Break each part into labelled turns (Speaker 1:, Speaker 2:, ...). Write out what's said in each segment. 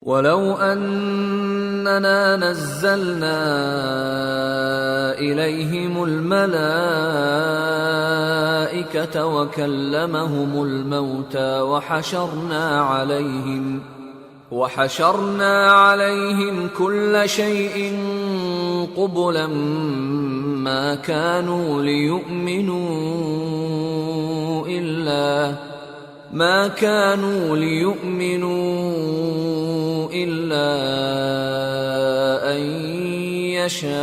Speaker 1: وَلَوْ أَنَّنَا نَزَّلْنَا إِلَيْهِمُ الْمَلَائِكَةَ وَكَلَّمَهُمُ الْمَوْتَى وَحَشَرْنَا عَلَيْهِمْ كُلَّ شَيْءٍ قُبُلًا مَا كَانُوا لِيُؤْمِنُوا إِلَّا أَن يَشَاءَ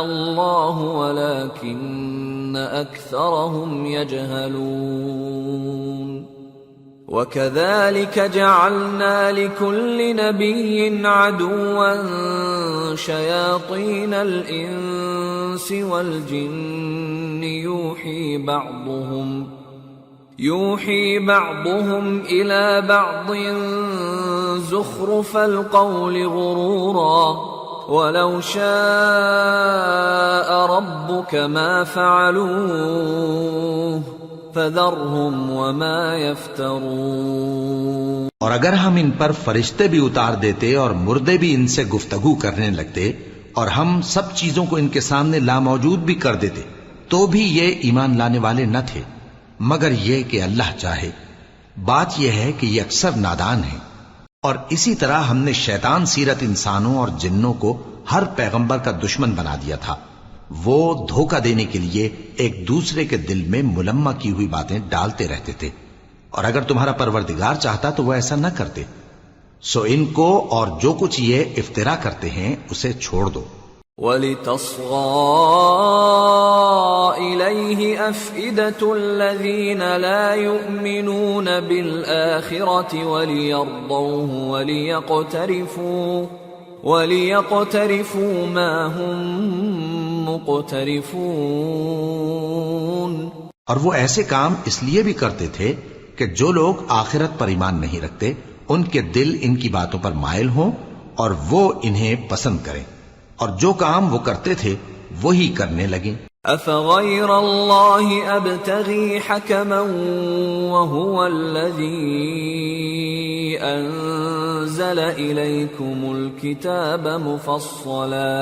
Speaker 1: اللَّهُ وَلَكِنَّ أَكْثَرَهُمْ يَجْهَلُونَ وَكَذَلِكَ جَعَلْنَا لِكُلِّ نَبِيٍّ عَدُوًّا شَيَاطِينَ الْإِنسِ وَالْجِنِّ يُوحِي بَعْضُهُمْ إِلَى بَعْضٍ زُخْرُفَ الْقَوْلِ غُرُورًا وَلَوْ شَاءَ رَبُّكَ مَا فَعَلُوهُ فَذَرْهُمْ وَمَا يَفْتَرُونَ۔
Speaker 2: اور اگر ہم ان پر فرشتے بھی اتار دیتے اور مردے بھی ان سے گفتگو کرنے لگتے اور ہم سب چیزوں کو ان کے سامنے لاموجود بھی کر دیتے تو بھی یہ ایمان لانے والے نہ تھے مگر یہ کہ اللہ چاہے۔ بات یہ ہے کہ یہ اکثر نادان ہیں۔ اور اسی طرح ہم نے شیطان سیرت انسانوں اور جنوں کو ہر پیغمبر کا دشمن بنا دیا تھا۔ وہ دھوکہ دینے کے لیے ایک دوسرے کے دل میں ملمہ کی ہوئی باتیں ڈالتے رہتے تھے، اور اگر تمہارا پروردگار چاہتا تو وہ ایسا نہ کرتے۔ سو ان کو اور جو کچھ یہ افترا کرتے ہیں اسے چھوڑ دو۔
Speaker 1: وَلِتَصْغَىٰ إِلَيْهِ أَفْئِدَةُ الَّذِينَ لَا يُؤْمِنُونَ بِالْآخِرَةِ وَلِيَرْضَوْهُ وَلِيَقْتَرِفُوا مَا هُمْ مُقْتَرِفُونَ۔
Speaker 2: اور وہ ایسے کام اس لیے بھی کرتے تھے کہ جو لوگ آخرت پر ایمان نہیں رکھتے ان کے دل ان کی باتوں پر مائل ہوں اور وہ انہیں پسند کریں، اور جو کام وہ کرتے تھے وہی کرنے لگیں۔
Speaker 1: أَفَغَيْرَ اللَّهِ أَبْتَغِي حَكَمًا وَهُوَ الَّذِي أَنزَلَ إِلَيْكُمُ الْكِتَابَ مُفَصَّلًا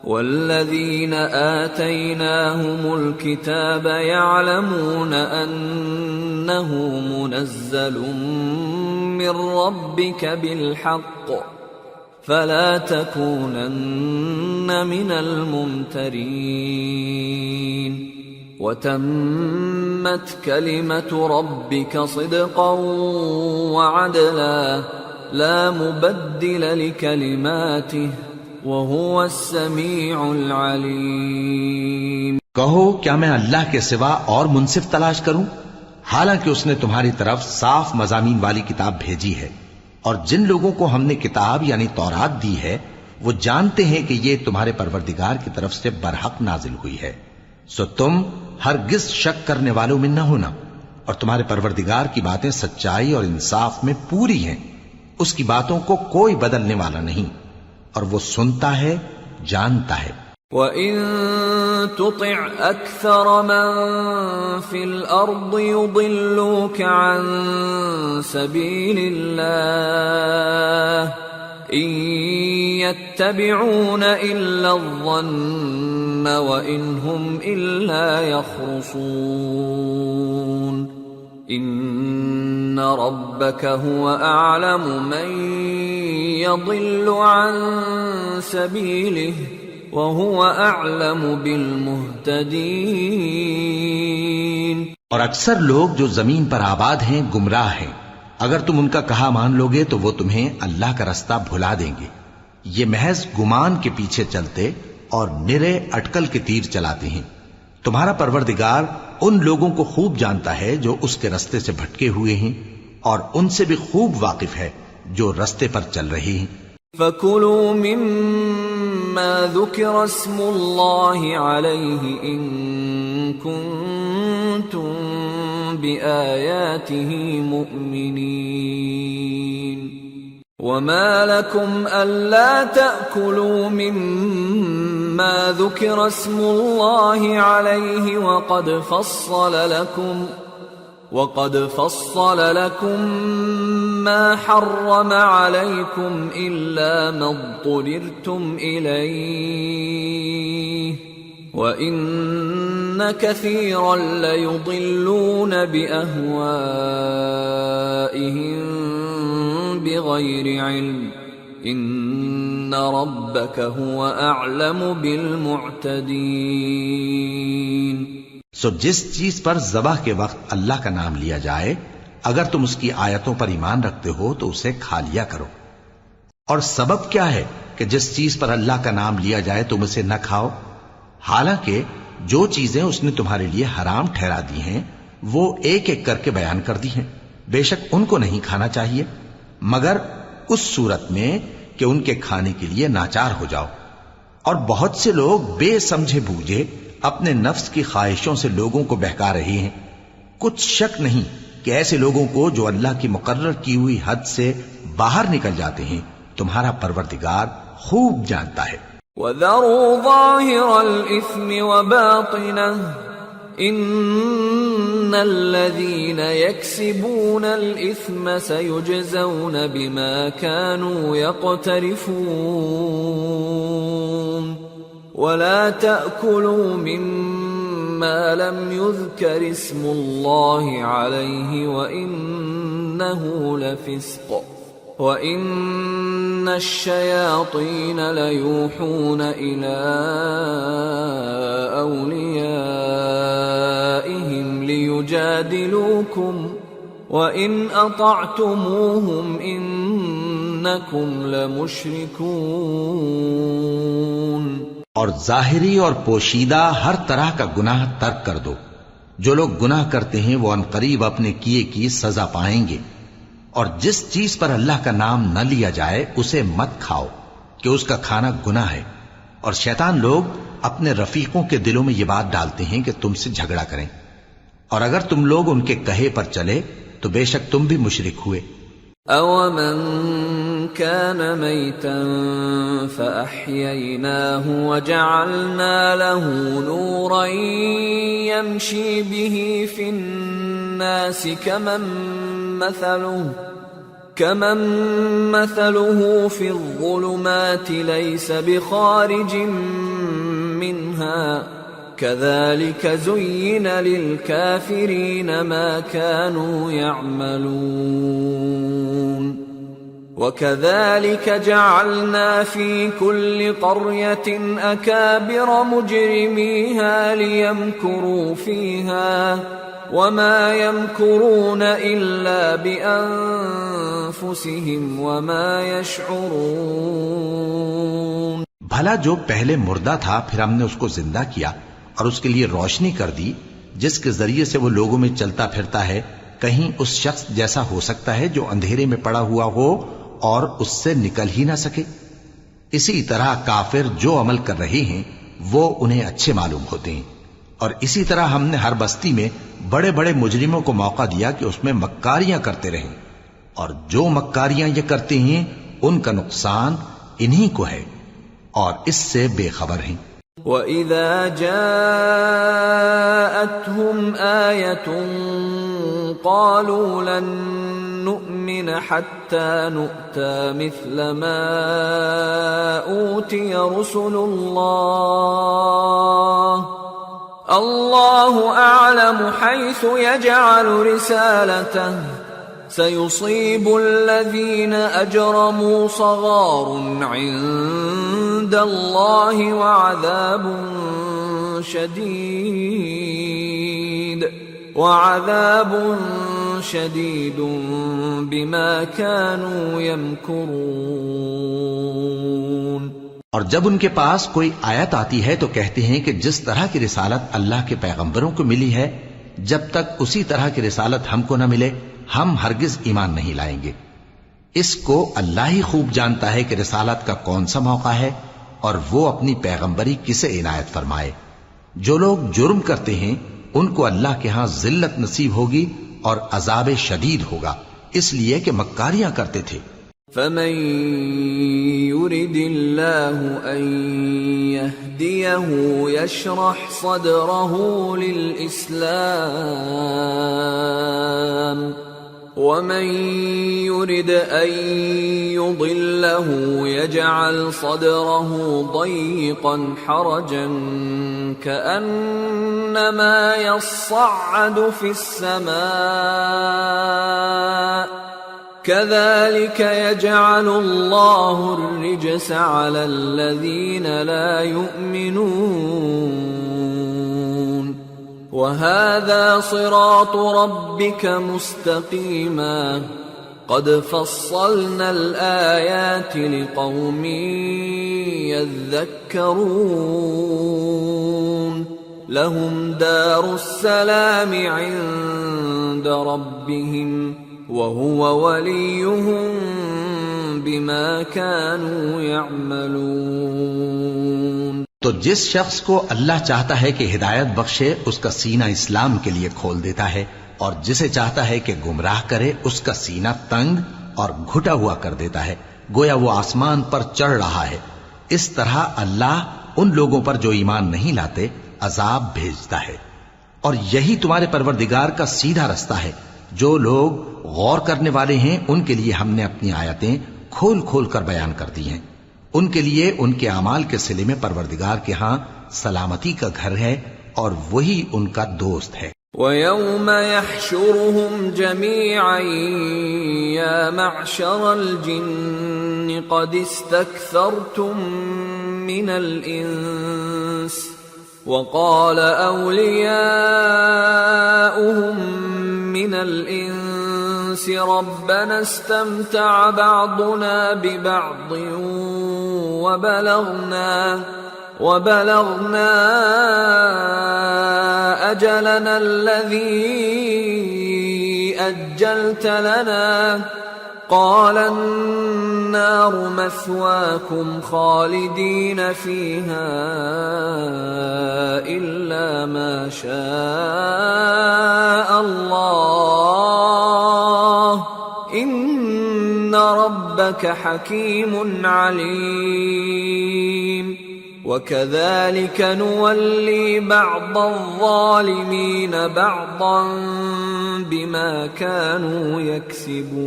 Speaker 1: وَالَّذِينَ آتَيْنَاهُمُ الْكِتَابَ يَعْلَمُونَ أَنَّهُ مُنَزَّلٌ مِّن رَّبِّكَ بِالْحَقِّ فَلَا تَكُونَنَّ مِنَ الْمُمْتَرِينَ وَتَمَّتْ كَلِمَةُ رَبِّكَ صِدْقًا وَعَدْلًا لَا مُبَدِّلَ لِكَلِمَاتِهِ وَهُوَ السَّمِيعُ الْعَلِيمُ۔
Speaker 2: کہو کیا میں اللہ کے سوا اور منصف تلاش کروں، حالانکہ اس نے تمہاری طرف صاف مضامین والی کتاب بھیجی ہے، اور جن لوگوں کو ہم نے کتاب یعنی تورات دی ہے وہ جانتے ہیں کہ یہ تمہارے پروردگار کی طرف سے برحق نازل ہوئی ہے، سو تم ہرگز شک کرنے والوں میں نہ ہونا، اور تمہارے پروردگار کی باتیں سچائی اور انصاف میں پوری ہیں، اس کی باتوں کو کوئی بدلنے والا نہیں، اور وہ سنتا ہے جانتا ہے۔
Speaker 1: وَإِن تُطِعْ أَكْثَرَ مَن فِي الْأَرْضِ يُضِلُّوكَ عَن سَبِيلِ اللَّهِ إِن يَتَّبِعُونَ إِلَّا الظَّنَّ وَإِنْ هُمْ إِلَّا يَخْرُصُونَ إِنَّ رَبَّكَ هُوَ أَعْلَمُ مَن يَضِلُّ عَن سَبِيلِهِ وَهُوَ أَعْلَمُ بِالْمُهْتَدِينَ۔
Speaker 2: اور اکثر لوگ جو زمین پر آباد ہیں گمراہ ہیں، اگر تم ان کا کہا مان لوگے تو وہ تمہیں اللہ کا رستہ بھلا دیں گے۔ یہ محض گمان کے پیچھے چلتے اور نرے اٹکل کے تیر چلاتے ہیں۔ تمہارا پروردگار ان لوگوں کو خوب جانتا ہے جو اس کے رستے سے بھٹکے ہوئے ہیں، اور ان سے بھی خوب واقف ہے جو رستے پر چل رہے ہیں۔
Speaker 1: فَكُلُوا مِمَّا ذُكِرَ اسْمُ اللَّهِ عَلَيْهِ إِن كُنتُم بِآيَاتِهِ مُؤْمِنِينَ وَمَا لَكُمْ أَلَّا تَأْكُلُوا مِمَّا ذُكِرَ اسْمُ اللَّهِ عَلَيْهِ وَقَدْ فَصَّلَ لَكُم مَّا حَرَّمَ عَلَيْكُمْ إِلَّا مَا اضْطُرِرْتُمْ إِلَيْهِ وَإِنَّ كَثِيرًا لَّيُضِلُّونَ بِأَهْوَائِهِم بِغَيْرِ عِلْمٍ إِنَّ رَبَّكَ هُوَ أَعْلَمُ بِالْمُعْتَدِينَ۔
Speaker 2: سو جس چیز پر ذبح کے وقت اللہ کا نام لیا جائے اگر تم اس کی آیتوں پر ایمان رکھتے ہو تو اسے کھا لیا کرو۔ اور سبب کیا ہے کہ جس چیز پر اللہ کا نام لیا جائے تم اسے نہ کھاؤ؟ حالانکہ جو چیزیں اس نے تمہارے لیے حرام ٹھہرا دی ہیں وہ ایک ایک کر کے بیان کر دی ہیں، بے شک ان کو نہیں کھانا چاہیے مگر اس صورت میں کہ ان کے کھانے کے لیے ناچار ہو جاؤ۔ اور بہت سے لوگ بے سمجھے بوجھے اپنے نفس کی خواہشوں سے لوگوں کو بہکا رہے ہیں۔ کچھ شک نہیں کہ ایسے لوگوں کو جو اللہ کی مقرر کی ہوئی حد سے باہر نکل جاتے ہیں تمہارا پروردگار خوب جانتا ہے۔
Speaker 1: وَذَرُوا ظَاهِرَ الْإِثْمِ وَبَاطِنَهُ إِنَّ الَّذِينَ يَكْسِبُونَ الْإِثْمَ سَيُجْزَوْنَ بِمَا كَانُوا يَقْتَرِفُونَ وَلَا تَأْكُلُوا مِمَّا لَمْ يُذْكَرِ اسْمُ اللَّهِ عَلَيْهِ وَإِنَّهُ لَفِسْقٌ وَإِنَّ الشَّيَاطِينَ لَيُوحُونَ إِلَىٰ أَوْلِيَائِهِمْ لِيُجَادِلُوكُمْ وَإِنْ أَطَعْتُمُوهُمْ إِنَّكُمْ لَمُشْرِكُونَ۔
Speaker 2: اور ظاہری اور پوشیدہ ہر طرح کا گناہ ترک کر دو۔ جو لوگ گناہ کرتے ہیں وہ عنقریب اپنے کیے کی سزا پائیں گے۔ اور جس چیز پر اللہ کا نام نہ لیا جائے اسے مت کھاؤ کہ اس کا کھانا گناہ ہے۔ اور شیطان لوگ اپنے رفیقوں کے دلوں میں یہ بات ڈالتے ہیں کہ تم سے جھگڑا کریں، اور اگر تم لوگ ان کے کہے پر چلے تو بے شک تم بھی مشرک ہوئے۔
Speaker 1: أَوَمَنْ كَانَ مَيْتًا فَأَحْيَيْنَاهُ وَجَعَلْنَا لَهُ نُورًا يَمْشِي بِهِ فِي النَّاسِ كَمَنْ مَثَلُهُ فِي الظُّلُمَاتِ لَيْسَ بِخَارِجٍ مِّنْهَا كَذَلِكَ زُيِّنَ لِلْكَافِرِينَ مَا كَانُوا يَعْمَلُونَ وَكَذَلِكَ جَعَلْنَا فِي كُلِّ قَرْيَةٍ أَكَابِرَ مُجْرِمِيهَا لِيَمْكُرُوا فِيهَا وَمَا يَمْكُرُونَ إِلَّا بِأَنفُسِهِمْ وَمَا يَشْعُرُونَ۔
Speaker 2: بھلا جو پہلے مردہ تھا پھر ہم نے اس کو زندہ کیا اور اس کے لیے روشنی کر دی جس کے ذریعے سے وہ لوگوں میں چلتا پھرتا ہے، کہیں اس شخص جیسا ہو سکتا ہے جو اندھیرے میں پڑا ہوا ہو اور اس سے نکل ہی نہ سکے؟ اسی طرح کافر جو عمل کر رہے ہیں وہ انہیں اچھے معلوم ہوتے ہیں۔ اور اسی طرح ہم نے ہر بستی میں بڑے بڑے مجرموں کو موقع دیا کہ اس میں مکاریاں کرتے رہیں، اور جو مکاریاں یہ کرتے ہیں ان کا نقصان انہی کو ہے اور اس سے بے خبر ہیں۔
Speaker 1: وَإِذَا جَاءَتْهُمْ آيَةٌ قَالُوا لَن نُّؤْمِنَ حَتَّى نُؤْتَىٰ مِثْلَ مَا أُوتِيَ رُسُلُ اللَّهُ أَعْلَمُ حَيْثُ يَجْعَلُ رِسَالَتَهُ سَيُصِيبُ الَّذِينَ أَجْرَمُوا صَغَارٌ عِندَ اللَّهِ وَعَذَابٌ شَدِيدٌ بِمَا كَانُوا يَمْكُرُونَ۔
Speaker 2: اور جب ان کے پاس کوئی آیت آتی ہے تو کہتے ہیں کہ جس طرح کی رسالت اللہ کے پیغمبروں کو ملی ہے جب تک اسی طرح کی رسالت ہم کو نہ ملے ہم ہرگز ایمان نہیں لائیں گے۔ اس کو اللہ ہی خوب جانتا ہے کہ رسالت کا کون سا موقع ہے اور وہ اپنی پیغمبری کسے عنایت فرمائے۔ جو لوگ جرم کرتے ہیں ان کو اللہ کے ہاں ذلت نصیب ہوگی اور عذاب شدید ہوگا، اس لیے کہ مکاریاں کرتے تھے۔
Speaker 1: فمن يرد الله أن يهديه يشرح صدره للإسلام ومن يرد أن يضله يجعل صدره ضيقا حرجا كأنما يصعد في السماء كذلك يجعل الله الرجس على الذين لا يؤمنون وهذا صراط ربك مستقيما قد فصلنا الآيات لقوم يذكرون لهم دار السلام عند ربهم وهو وليهم بما كانوا يعملون۔
Speaker 2: تو جس شخص کو اللہ چاہتا ہے کہ ہدایت بخشے اس کا سینہ اسلام کے لیے کھول دیتا ہے، اور جسے چاہتا ہے کہ گمراہ کرے اس کا سینہ تنگ اور گھٹا ہوا کر دیتا ہے، گویا وہ آسمان پر چڑھ رہا ہے۔ اس طرح اللہ ان لوگوں پر جو ایمان نہیں لاتے عذاب بھیجتا ہے، اور یہی تمہارے پروردگار کا سیدھا رستہ ہے۔ جو لوگ غور کرنے والے ہیں ان کے لیے ہم نے اپنی آیتیں کھول کھول کر بیان کر دی ہیں، ان کے لیے ان کے اعمال کے صلے میں پروردگار کے ہاں سلامتی کا گھر ہے اور وہی ان کا دوست ہے۔
Speaker 1: وَيَوْمَ يَحْشُرُهُمْ جَمِيعًا يَا مَعْشَرَ الْجِنِّ قَدِ اسْتَكْثَرْتُمْ مِنَ الْإِنسِ وَقَالَ أَوْلِيَاؤُهُمْ مِنَ الْإِنسِ رَبَّنَا اسْتَمْتَعَ بَعْضُنَا بِبَعْضٍ وَبَلَغْنَا أَجَلَنَا الَّذِي أَجَّلْتَ لَنَا قَالَ النَّارُ مَثْوَاكُمْ خَالِدِينَ فِيهَا إِلَّا مَا شَاءَ اللَّهُ إِنَّ رَبَّكَ حَكِيمٌ عَلِيمٌ وَكَذَلِكَ نُوَلِّي بَعْضَ الظَّالِمِينَ بَعْضًا بِمَا كَانُوا يَكْسِبُونَ۔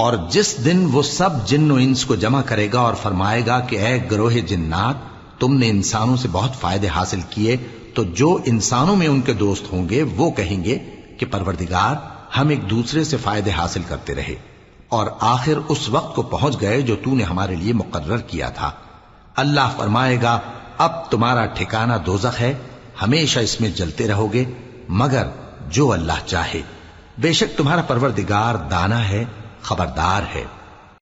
Speaker 2: اور جس دن وہ سب جن و انس کو جمع کرے گا اور فرمائے گا کہ اے گروہ جنات، تم نے انسانوں سے بہت فائدے حاصل کیے، تو جو انسانوں میں ان کے دوست ہوں گے وہ کہیں گے کہ پروردگار ہم ایک دوسرے سے فائدے حاصل کرتے رہے، اور آخر اس وقت کو پہنچ گئے جو تو نے ہمارے لیے مقرر کیا تھا۔ اللہ فرمائے گا اب تمہارا ٹھکانہ دوزخ ہے، ہمیشہ اس میں جلتے رہو گے مگر جو اللہ چاہے، بے شک تمہارا پروردگار دانا ہے، خبردار ہے۔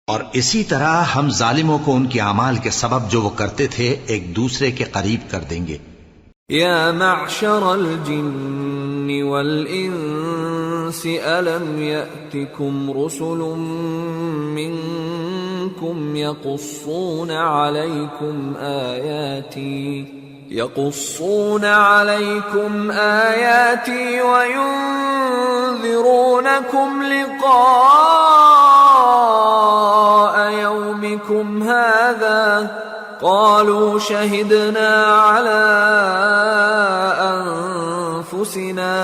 Speaker 2: اور اسی طرح ہم ظالموں کو ان کے اعمال کے سبب جو وہ کرتے تھے ایک دوسرے کے قریب کر دیں گے۔
Speaker 1: یا معشر الجن والانس الم یأتکم رسل منکم یقصون علیکم آیاتی وینذرونکم لقاء یومکم هذا قالوا شهدنا على أنفسنا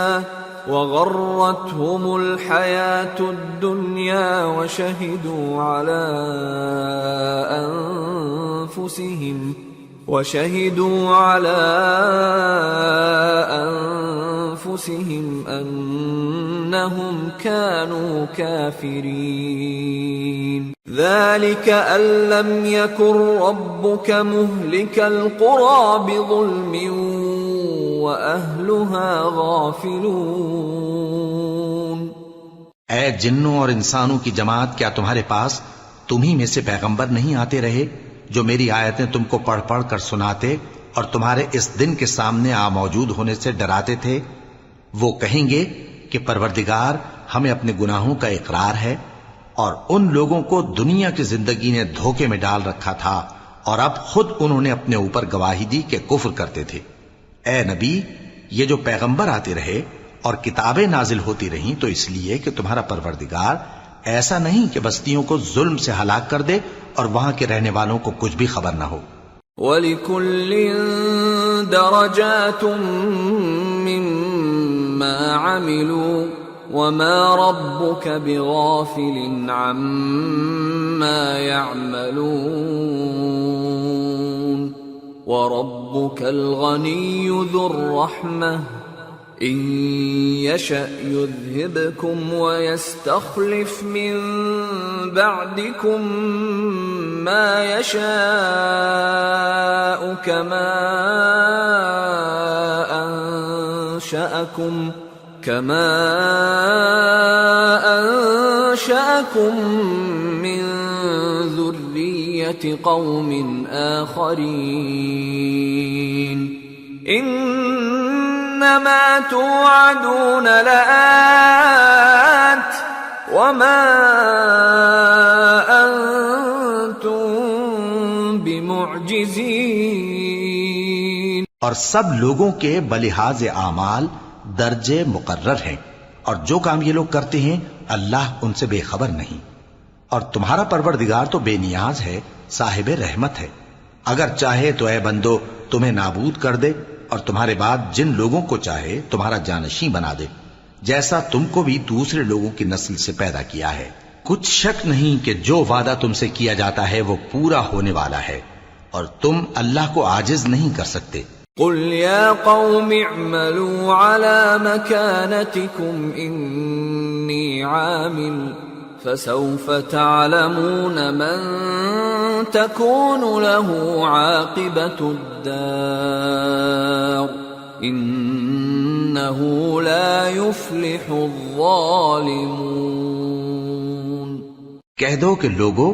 Speaker 1: وغرتهم الحياة الدنيا وشهدوا على أنفسهم أنهم كانوا كافرين ذلك أن لم يكن ربك مهلك القرى بظلم وأهلها غافلون۔
Speaker 2: اے جنوں اور انسانوں کی جماعت، کیا تمہارے پاس تمہیں میں سے پیغمبر نہیں آتے رہے جو میری آیتیں تم کو پڑھ پڑھ کر سناتے اور تمہارے اس دن کے سامنے موجود ہونے سے ڈراتے تھے؟ وہ کہیں گے کہ پروردگار ہمیں اپنے گناہوں کا اقرار ہے، اور ان لوگوں کو دنیا کی زندگی نے دھوکے میں ڈال رکھا تھا اور اب خود انہوں نے اپنے اوپر گواہی دی کہ کفر کرتے تھے۔ اے نبی، یہ جو پیغمبر آتے رہے اور کتابیں نازل ہوتی رہیں تو اس لیے کہ تمہارا پروردگار ایسا نہیں کہ بستیوں کو ظلم سے ہلاک کر دے اور وہاں کے رہنے والوں کو کچھ بھی خبر نہ ہو.
Speaker 1: وَلِكُلٍّ دَرَجَاتٌ مِّمَّا عَمِلُوا وَمَا رَبُّكَ بِغَافِلٍ عَمَّا يَعْمَلُونَ وَرَبُّكَ الْغَنِيُّ ذُو الرَّحْمَةِ إِن يَشَأْ يُذْهِبْكُمْ وَيَسْتَخْلِفْ مِن بَعْدِكُم مَّا يَشَاءُ كَمَا أَنشَأَكُم مِّن ذُرِّيَّةِ قَوْمٍ آخَرِينَ إِنَّمَا تُوعَدُونَ لَآتٍ وَمَا أَنتُم بِمُعْجِزِينَ.
Speaker 2: اور سب لوگوں کے بلحاظ اعمال درجے مقرر ہیں، اور جو کام یہ لوگ کرتے ہیں اللہ ان سے بے خبر نہیں. اور تمہارا پروردگار تو بے نیاز ہے، صاحب رحمت ہے. اگر چاہے تو اے بندو تمہیں نابود کر دے اور تمہارے بعد جن لوگوں کو چاہے تمہارا جانشین بنا دے، جیسا تم کو بھی دوسرے لوگوں کی نسل سے پیدا کیا ہے. کچھ شک نہیں کہ جو وعدہ تم سے کیا جاتا ہے وہ پورا ہونے والا ہے، اور تم اللہ کو عاجز نہیں کر سکتے.
Speaker 1: قل يا قوم اعملوا على مكانتكم إني عامل فسوف تعلمون من تكون له عاقبة الدار إنه لا يفلح الظالمون.
Speaker 2: کہہ دو کہ لوگو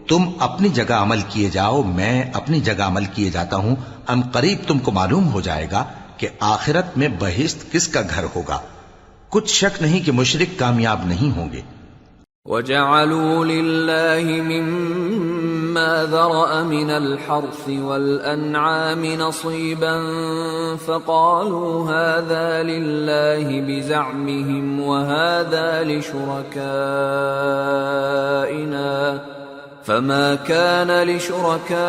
Speaker 2: تم اپنی جگہ عمل کیے جاؤ، میں اپنی جگہ عمل کیے جاتا ہوں. ان قریب تم کو معلوم ہو جائے گا کہ آخرت میں بہشت کس کا گھر ہوگا. کچھ شک نہیں کہ مشرک کامیاب نہیں ہوں گے.
Speaker 1: وَجَعَلُوا لِلَّهِ مِمَّا ذَرَأَ مِنَ الْحَرْثِ وَالْأَنْعَامِ نَصِيبًا فَقَالُوا هَذَا لِلَّهِ بِزَعْمِهِمْ وَهَذَا لِشُرَكَائِنَا فَمَا كَانَ لِشُرَكَائِهِمْ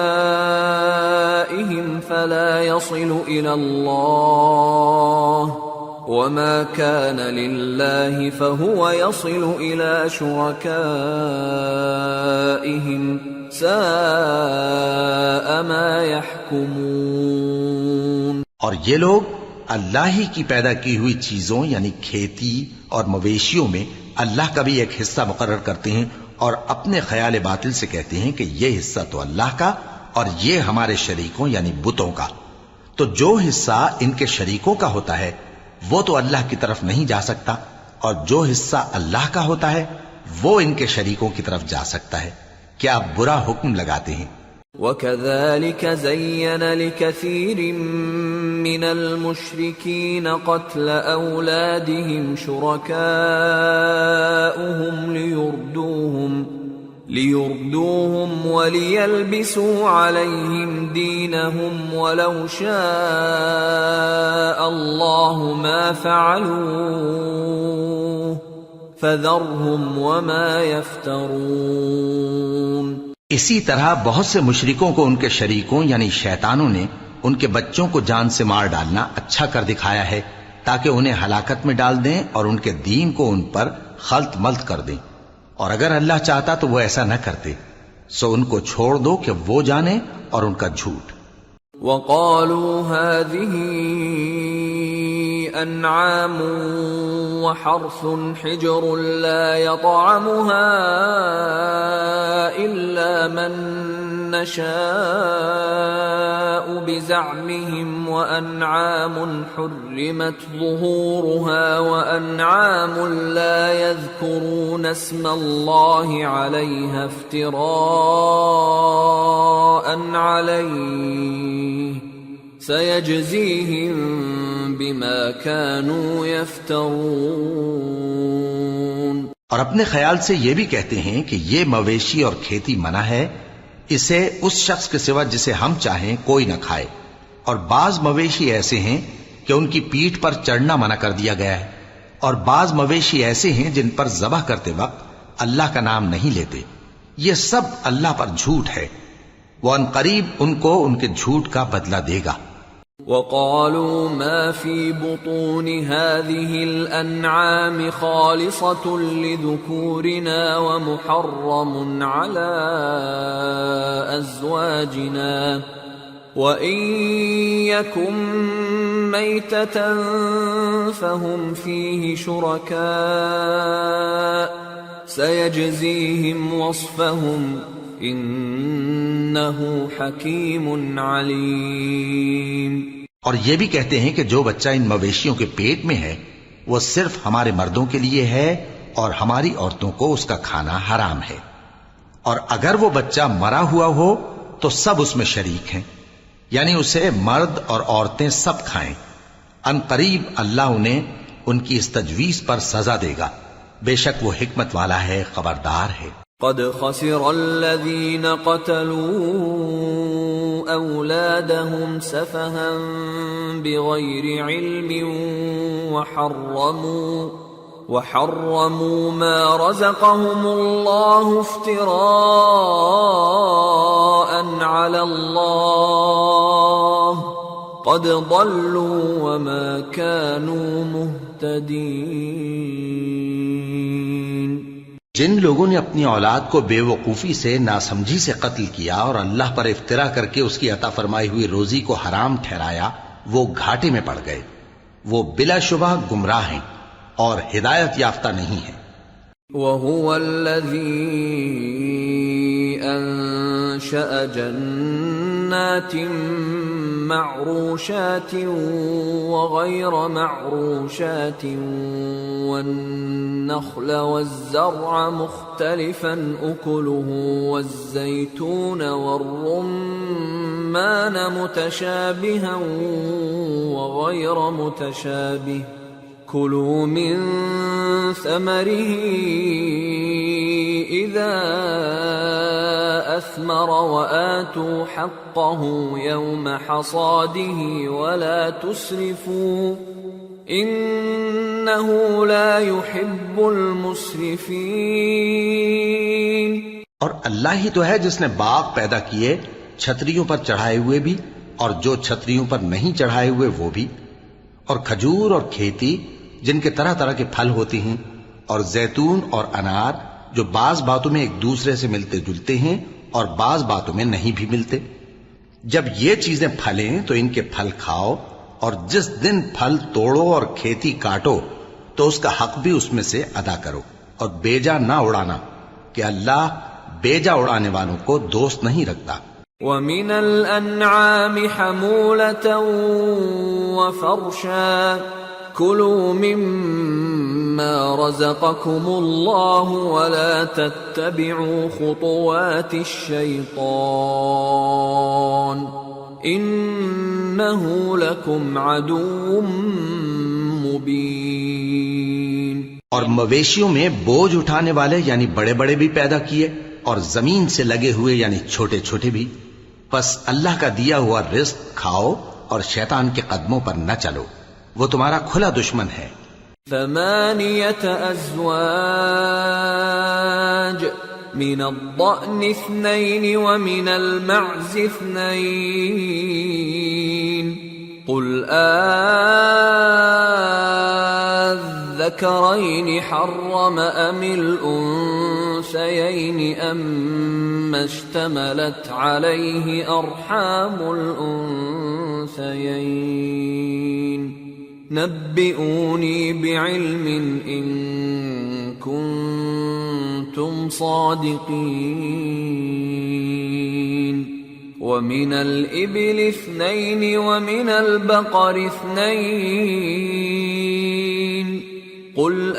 Speaker 1: فَلَا يَصِلُ إِلَى اللَّهِ وَمَا كَانَ لِلَّهِ فَهُوَ يَصِلُ إِلَى شُرَكَائِهِمْ سَاءَ مَا يَحْكُمُونَ.
Speaker 2: اور یہ لوگ اللہ ہی کی پیدا کی ہوئی چیزوں یعنی کھیتی اور مویشیوں میں اللہ کا بھی ایک حصہ مقرر کرتے ہیں اور اپنے خیال باطل سے کہتے ہیں کہ یہ حصہ تو اللہ کا اور یہ ہمارے شریکوں یعنی بتوں کا. تو جو حصہ ان کے شریکوں کا ہوتا ہے وہ تو اللہ کی طرف نہیں جا سکتا، اور جو حصہ اللہ کا ہوتا ہے وہ ان کے شریکوں کی طرف جا سکتا ہے. کیا برا حکم لگاتے ہیں.
Speaker 1: وَكَذَلِكَ زَيَّنَ لِكَثِيرٍ مِّنَ الْمُشْرِكِينَ قَتْلَ أَوْلَادِهِمْ شُرَكَاؤُهُمْ لِيُرْدُوهُمْ وَلِيَلْبِسُوا عَلَيْهِمْ دِينَهُمْ وَلَوْ شَاءَ اللَّهُ مَا فَعَلُوهُ فَذَرْهُمْ وَمَا يَفْتَرُونَ.
Speaker 2: اسی طرح بہت سے مشرکوں کو ان کے شریکوں یعنی شیطانوں نے ان کے بچوں کو جان سے مار ڈالنا اچھا کر دکھایا ہے تاکہ انہیں ہلاکت میں ڈال دیں اور ان کے دین کو ان پر خلط ملط کر دیں. اور اگر اللہ چاہتا تو وہ ایسا نہ کرتے. سو ان کو چھوڑ دو کہ وہ جانے اور ان کا جھوٹ.
Speaker 1: وَقَالُوا هَذِهِ أَنْعَامٌ وَحَرْثٌ حِجْرٌ لَا يَطْعَمُهَا إِلَّا مَن نَّشَاءُ بِزَعْمِهِمْ وَأَنْعَامٌ حُرِّمَتْ ظُهُورُهَا وَأَنْعَامٌ لَا يَذْكُرُونَ اسْمَ اللَّهِ عَلَيْهَا افْتِرَاءً عَلَيْهِ سَيَجْزِيهِمْ بِمَا كَانُوا يَفْتَرُونَ.
Speaker 2: اور اپنے خیال سے یہ بھی کہتے ہیں کہ یہ مویشی اور کھیتی منع ہے، اسے اس شخص کے سوا جسے ہم چاہیں کوئی نہ کھائے. اور بعض مویشی ایسے ہیں کہ ان کی پیٹھ پر چڑھنا منع کر دیا گیا ہے، اور بعض مویشی ایسے ہیں جن پر ذبح کرتے وقت اللہ کا نام نہیں لیتے، یہ سب اللہ پر جھوٹ ہے، وہ عنقریب ان کو ان کے جھوٹ کا بدلہ دے گا۔
Speaker 1: وقالوا ما في بطون هذه الأنعام خالصة لذكورنا ومحرم على أزواجنا وإن يكن ميتة فهم فيه شركاء سيجزيهم وصفهم انہ حکیم علیم۔
Speaker 2: اور یہ بھی کہتے ہیں کہ جو بچہ ان مویشیوں کے پیٹ میں ہے وہ صرف ہمارے مردوں کے لیے ہے اور ہماری عورتوں کو اس کا کھانا حرام ہے، اور اگر وہ بچہ مرا ہوا ہو تو سب اس میں شریک ہیں، یعنی اسے مرد اور عورتیں سب کھائیں۔ ان قریب اللہ انہیں ان کی اس تجویز پر سزا دے گا، بے شک وہ حکمت والا ہے، خبردار ہے۔
Speaker 1: قد خسر الذين قتلوا أولادهم سفها بغير علم وحرموا ما رزقهم الله افتراء على الله قد ضلوا وما كانوا مهتدين۔
Speaker 2: جن لوگوں نے اپنی اولاد کو بے وقوفی سے، ناسمجھی سے قتل کیا اور اللہ پر افترا کر کے اس کی عطا فرمائی ہوئی روزی کو حرام ٹھہرایا، وہ گھاٹے میں پڑ گئے، وہ بلا شبہ گمراہ ہیں اور ہدایت یافتہ نہیں ہیں۔
Speaker 1: وَهُوَ الَّذِي أَنشَأَ جَنَّاتٍ مَّعْرُوشَاتٍ وَغَيْرَ مَعْرُوشَاتٍ وَالنَّخْلَ وَالزَّرْعَ مُخْتَلِفًا أُكُلُهُ وَالزَّيْتُونَ وَالرُّمَّانَ مُتَشَابِهًا وَغَيْرَ مُتَشَابِهٍ كُلُوا مِن ثَمَرِهِ إِذَا أَثْمَرَ وَآتُوا حَقَّهُ يَوْمَ حَصَادِهِ وَلَا تُسْرِفُوا إِنَّهُ لَا يُحِبُّ الْمُسْرِفِينَ۔
Speaker 2: اور اللہ ہی تو ہے جس نے باغ پیدا کیے، چھتریوں پر چڑھائے ہوئے بھی اور جو چھتریوں پر نہیں چڑھائے ہوئے وہ بھی، اور کھجور اور کھیتی جن کے طرح طرح کے پھل ہوتے ہیں، اور زیتون اور انار جو بعض باتوں میں ایک دوسرے سے ملتے جلتے ہیں اور بعض باتوں میں نہیں بھی ملتے۔ جب یہ چیزیں پھلیں تو ان کے پھل کھاؤ، اور جس دن پھل توڑو اور کھیتی کاٹو تو اس کا حق بھی اس میں سے ادا کرو، اور بیجا نہ اڑانا کہ اللہ بیجا اڑانے والوں کو دوست نہیں رکھتا۔
Speaker 1: وَمِنَ الْأَنْعَامِ حَمُولَةً وَفَرْشًا كُلُوا مِمَّا رَزَقَكُمُ اللَّهُ وَلَا تَتَّبِعُوا خُطُوَاتِ الشَّيْطَانِ إِنَّهُ لَكُمْ عَدُوٌّ مُبِينٌ۔
Speaker 2: اور مویشیوں میں بوجھ اٹھانے والے یعنی بڑے بڑے بھی پیدا کیے، اور زمین سے لگے ہوئے یعنی چھوٹے چھوٹے بھی، پس اللہ کا دیا ہوا رزق کھاؤ اور شیطان کے قدموں پر نہ چلو، وہ تمہارا کھلا دشمن ہے۔
Speaker 1: ثمانية أزواج من الضأن 2 ومن المعز 2 قل الذكرين حرم أم الأنثيين أم اشتملت عليه أرحام الأنثيين نبئوني بعلم إن كنتم صادقين ومن الإبل 2 ومن البقر 2 قل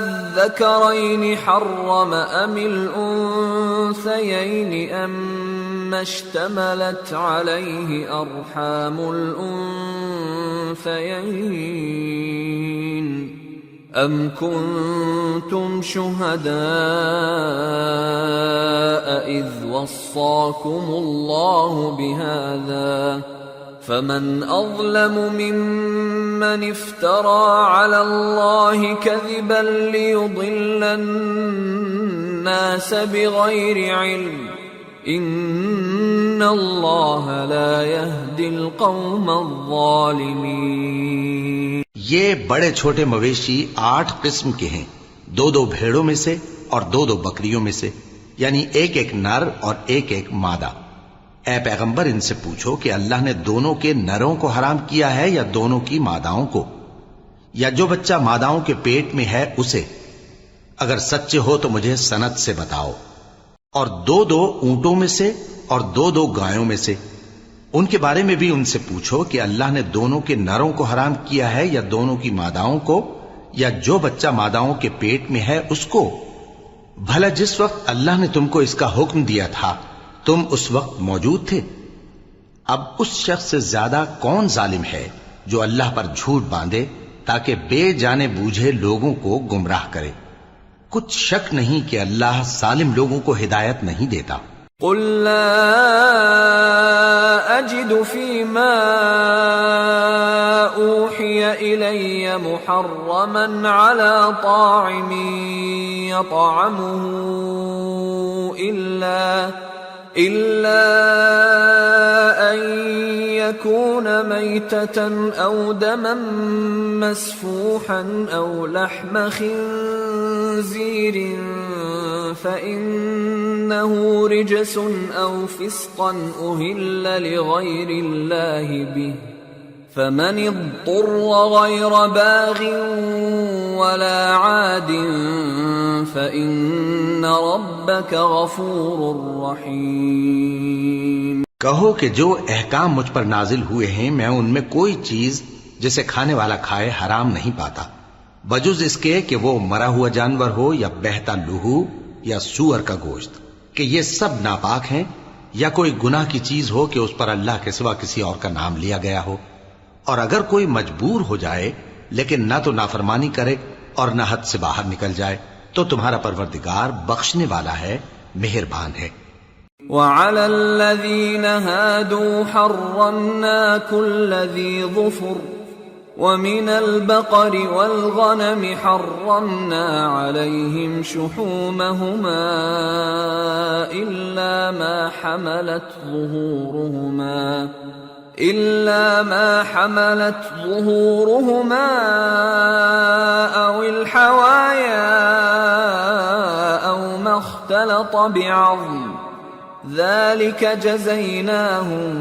Speaker 1: الذكرين حرم أم الأنثيين أم اشتملت عليه أرحام الأنثيين أم كنتم شهداء إذ وصاكم الله بهذا فمن أظلم ممن افترى على الله كذبا ليضل الناس بغير علم إن الله لا يهدي القوم الظالمين۔
Speaker 2: یہ بڑے چھوٹے مویشی 8 قسم کے ہیں، 2 بھیڑوں میں سے اور 2 بکریوں میں سے، یعنی ایک نر اور ایک مادہ۔ اے پیغمبر ان سے پوچھو کہ اللہ نے دونوں کے نروں کو حرام کیا ہے یا دونوں کی ماداؤں کو، یا جو بچہ ماداؤں کے پیٹ میں ہے اسے؟ اگر سچے ہو تو مجھے سند سے بتاؤ۔ اور 2 اونٹوں میں سے اور 2 گایوں میں سے، ان کے بارے میں بھی ان سے پوچھو کہ اللہ نے دونوں کے نروں کو حرام کیا ہے یا دونوں کی ماداؤں کو، یا جو بچہ ماداؤں کے پیٹ میں ہے اس کو؟ بھلا جس وقت اللہ نے تم کو اس کا حکم دیا تھا تم اس وقت موجود تھے؟ اب اس شخص سے زیادہ کون ظالم ہے جو اللہ پر جھوٹ باندھے تاکہ بے جانے بوجھے لوگوں کو گمراہ کرے؟ کچھ شک نہیں کہ اللہ ظالم لوگوں کو ہدایت نہیں دیتا۔
Speaker 1: قل لا أجد فيما أوحي إلي محرما على طاعم يطعمه إلا أن يكون ميتة أو دما مسفوحا أو لحم خنزير فإنه رجس أو فسقا أهل لغير الله به فمن اضطر غير باغ ولا عاد فإن ربك غفور رحيم۔
Speaker 2: کہو کہ جو احکام مجھ پر نازل ہوئے ہیں میں ان میں کوئی چیز جسے کھانے والا کھائے حرام نہیں پاتا، بجز اس کے کہ وہ مرا ہوا جانور ہو یا بہتا لہو یا سور کا گوشت، کہ یہ سب ناپاک ہیں، یا کوئی گناہ کی چیز ہو کہ اس پر اللہ کے سوا کسی اور کا نام لیا گیا ہو۔ اور اگر کوئی مجبور ہو جائے لیکن نہ تو نافرمانی کرے اور نہ حد سے باہر نکل جائے تو تمہارا پروردگار بخشنے والا ہے، مہربان ہے۔
Speaker 1: وعلى الذين هادوا حرمنا كل ذي ظفر ومن البقر والغنم حرمنا عليهم شحومهما إلا ما حملت ظهورهما أو الحوايا أو ما اختلط بعظم ذلك جزيناهم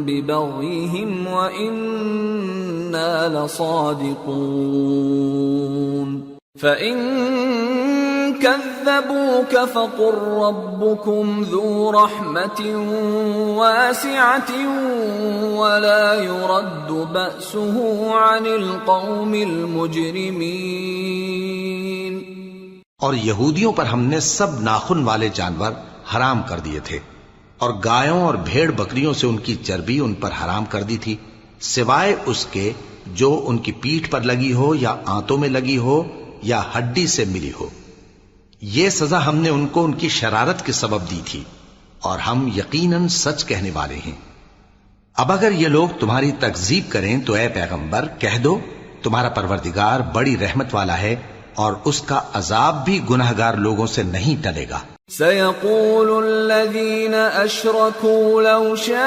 Speaker 1: ببغيهم وإنا لصادقون فإن كذبوك فقل ربكم ذو رحمة واسعة ولا يرد بأسه عن القوم المجرمين۔
Speaker 2: اور یہودیوں پر ہم نے سب ناخن والے جانور حرام کر دیے تھے، اور گایوں اور بھیڑ بکریوں سے ان کی چربی ان پر حرام کر دی تھی، سوائے اس کے جو ان کی پیٹھ پر لگی ہو یا آنتوں میں لگی ہو یا ہڈی سے ملی ہو۔ یہ سزا ہم نے ان کو ان کی شرارت کے سبب دی تھی، اور ہم یقیناً سچ کہنے والے ہیں۔ اب اگر یہ لوگ تمہاری تکذیب کریں تو اے پیغمبر کہہ دو تمہارا پروردگار بڑی رحمت والا ہے اور اس کا عذاب بھی گناہگار لوگوں سے نہیں ٹلے گا۔
Speaker 1: سيقول الذين أشركوا لو شاء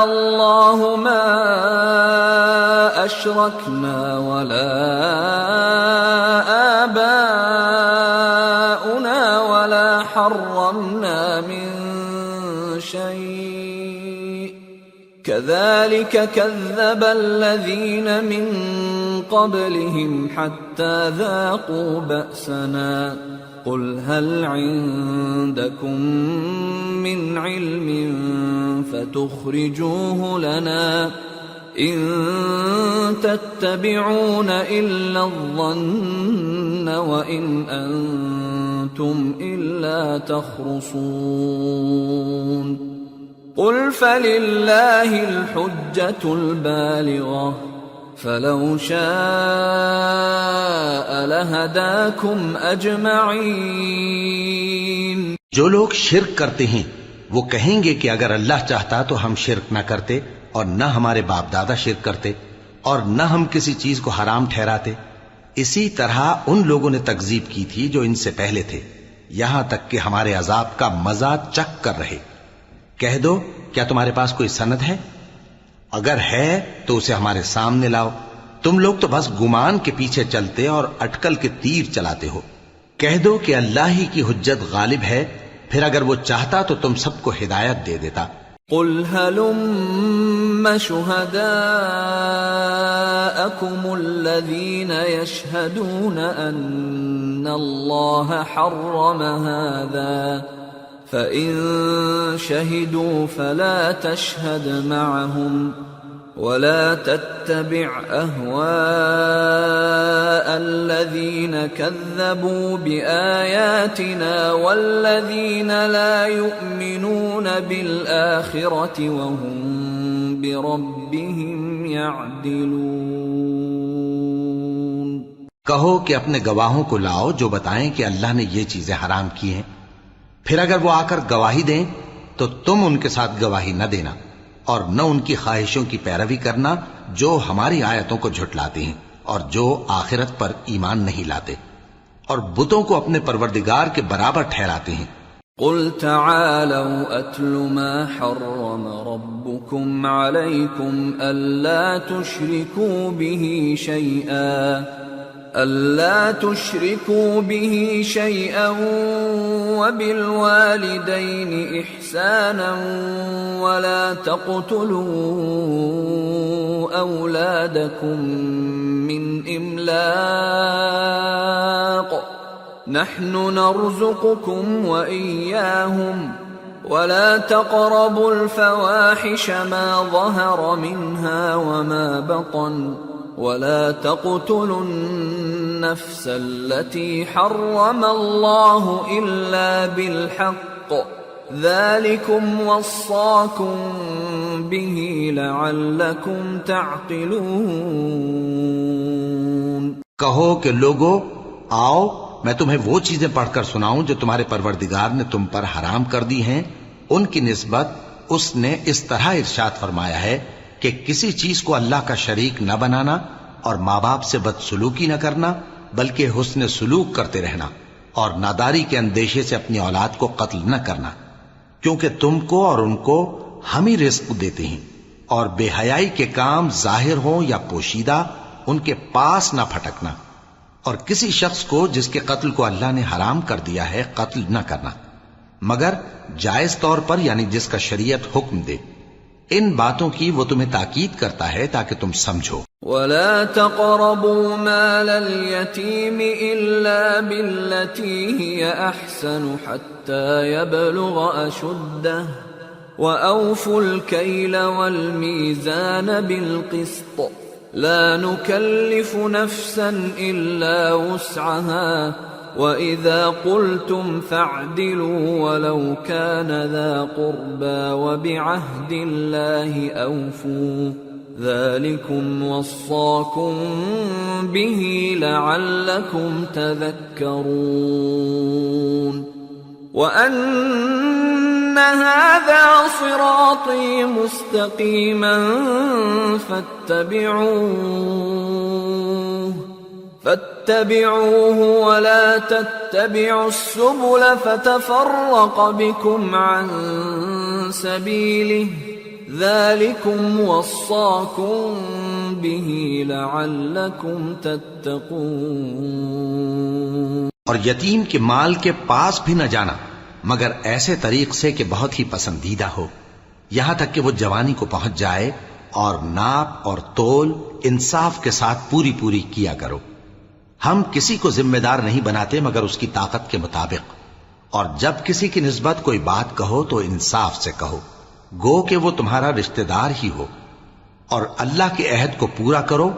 Speaker 1: الله ما أشركنا ولا آباؤنا ولا حرمنا من شيء كذلك كذب الذين من قبلهم حتى ذاقوا بأسنا قل هل عندكم من علم فتخرجوه لنا إن تتبعون إلا الظن وإن أنتم إلا تخرصون قل فلله الحجة البالغة فلو شاء لهداكم اجمعین۔
Speaker 2: جو لوگ شرک کرتے ہیں وہ کہیں گے کہ اگر اللہ چاہتا تو ہم شرک نہ کرتے اور نہ ہمارے باپ دادا شرک کرتے اور نہ ہم کسی چیز کو حرام ٹھہراتے. اسی طرح ان لوگوں نے تکذیب کی تھی جو ان سے پہلے تھے، یہاں تک کہ ہمارے عذاب کا مزہ چکھ کر رہے. کہہ دو کیا تمہارے پاس کوئی سند ہے؟ اگر ہے تو اسے ہمارے سامنے لاؤ. تم لوگ تو بس گمان کے پیچھے چلتے اور اٹکل کے تیر چلاتے ہو. کہہ دو کہ اللہ ہی کی حجت غالب ہے، پھر اگر وہ چاہتا تو تم سب کو ہدایت دے دیتا.
Speaker 1: قل هلم شهداءكم الذين يشهدون أن الله حرم هذا فإن شهدوا فلا تشهد معهم ولا تتبع أهواء الذين كذبوا بآياتنا والذين لا يؤمنون بالآخرة وهم بربهم يعدلون.
Speaker 2: کہو کہ اپنے گواہوں کو لاؤ جو بتائیں کہ اللہ نے یہ چیزیں حرام کی ہیں، پھر اگر وہ آ کر گواہی دیں تو تم ان کے ساتھ گواہی نہ دینا اور نہ ان کی خواہشوں کی پیروی کرنا جو ہماری آیتوں کو جھٹلاتے ہیں اور جو آخرت پر ایمان نہیں لاتے اور بتوں کو اپنے پروردگار کے برابر ٹھہراتے ہیں.
Speaker 1: قل تعالوا اتل ما حرم ربكم عليكم الا تشركوا به شيئا وبالوالدين إحسانا ولا تقتلوا أولادكم من إملاق نحن نرزقكم وإياهم ولا تقربوا الفواحش ما ظهر منها وما بطن ولا تقتلوا النفس التي حرم الله إلا بالحق ذلكم وصاكم به لعلكم تعقلون.
Speaker 2: کہو کہ لوگو آؤ میں تمہیں وہ چیزیں پڑھ کر سناؤں جو تمہارے پروردگار نے تم پر حرام کر دی ہیں. ان کی نسبت اس نے اس طرح ارشاد فرمایا ہے کہ کسی چیز کو اللہ کا شریک نہ بنانا اور ماں باپ سے بدسلوکی نہ کرنا بلکہ حسن سلوک کرتے رہنا اور ناداری کے اندیشے سے اپنی اولاد کو قتل نہ کرنا، کیونکہ تم کو اور ان کو ہم ہی رزق دیتے ہیں. اور بے حیائی کے کام ظاہر ہوں یا پوشیدہ ان کے پاس نہ پھٹکنا، اور کسی شخص کو جس کے قتل کو اللہ نے حرام کر دیا ہے قتل نہ کرنا مگر جائز طور پر، یعنی جس کا شریعت حکم دے. ان باتوں کی وہ تمہیں تاکید کرتا ہے تاکہ تم سمجھو.
Speaker 1: ولا تقربوا مال اليتيم إلا بالتي هي أحسن حتى يبلغ أشده وأوفوا الكيل والميزان بالقسط لا نكلف نفسا إلا وسعها وَإِذَا قُلْتُمْ فَاعْدِلُوا وَلَوْ كَانَ ذَا قُرْبَى وَبِعَهْدِ اللَّهِ أَوْفُوا ذَلِكُمْ وَصَّاكُمْ بِهِ لَعَلَّكُمْ تَذَكَّرُونَ وَأَنَّ هَذَا صِرَاطِي مُسْتَقِيمًا فاتبعوه ولا تتبعوا السبل فتفرق بكم عن سبيله ذلكم وصاكم به لعلكم تتقون.
Speaker 2: اور یتیم کے مال کے پاس بھی نہ جانا مگر ایسے طریق سے کہ بہت ہی پسندیدہ ہو، یہاں تک کہ وہ جوانی کو پہنچ جائے، اور ناپ اور تول انصاف کے ساتھ پوری پوری کیا کرو. ہم کسی کو ذمہ دار نہیں بناتے مگر اس کی طاقت کے مطابق، اور جب کسی کی نسبت کوئی بات کہو تو انصاف سے کہو، گو کہ وہ تمہارا رشتہ دار ہی ہو، اور اللہ کے عہد کو پورا کرو.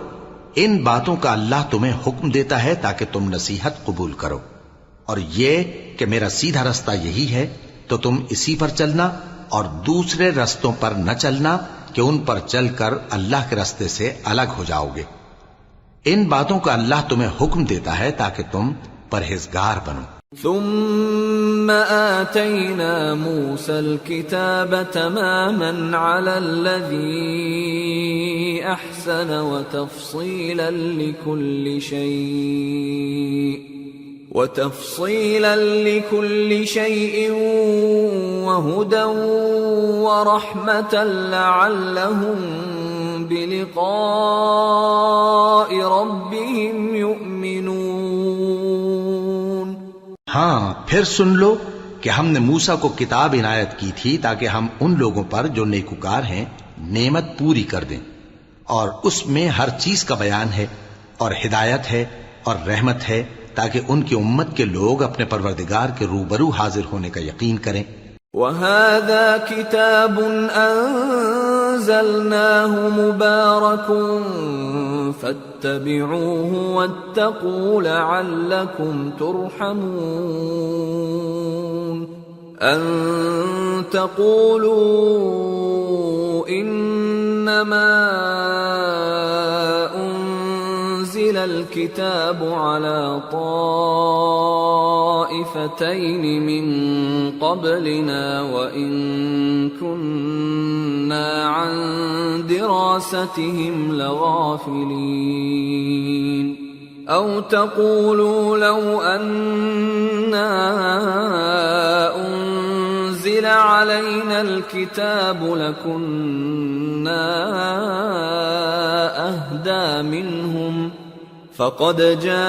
Speaker 2: ان باتوں کا اللہ تمہیں حکم دیتا ہے تاکہ تم نصیحت قبول کرو، اور یہ کہ میرا سیدھا رستہ یہی ہے تو تم اسی پر چلنا اور دوسرے رستوں پر نہ چلنا کہ ان پر چل کر اللہ کے رستے سے الگ ہو جاؤ گے. ان باتوں کا اللہ تمہیں حکم دیتا ہے تاکہ تم پرہیزگار بنو.
Speaker 1: ثم آتينا موسى الكتاب تماما على الذي أحسن وتفصيلا لكل شيء وهدى ورحمة لعلهم بلقاء ربهم يؤمنون۔
Speaker 2: ہاں پھر سن لو کہ ہم نے موسیٰ کو کتاب عنایت کی تھی تاکہ ہم ان لوگوں پر جو نیکوکار ہیں نعمت پوری کر دیں، اور اس میں ہر چیز کا بیان ہے اور ہدایت ہے اور رحمت ہے تاکہ ان کی امت کے لوگ اپنے پروردگار کے روبرو حاضر ہونے کا یقین کریں۔
Speaker 1: وَهَذَا كِتَابٌ أَنزَلْنَاهُ مُبَارَكٌ فَاتَّبِعُوهُ وَاتَّقُوا لَعَلَّكُمْ تُرْحَمُونَ أَن تَقُولُوا إِنَّمَا أُنزِلَ الْكِتَابُ عَلَى طَائِفَتَيْنِ مِن قَبْلِنَا وَإِن كُنَّا عَن دِرَاسَتِهِمْ لَغَافِلِينَ أَوْ تَقُولُوا لَوْ أَنَّا أُنزِلَ عَلَيْنَا الْكِتَابُ لَكُنَّا أَهْدَى مِنْهُمْ فَقَدْ جَاءَكُمْ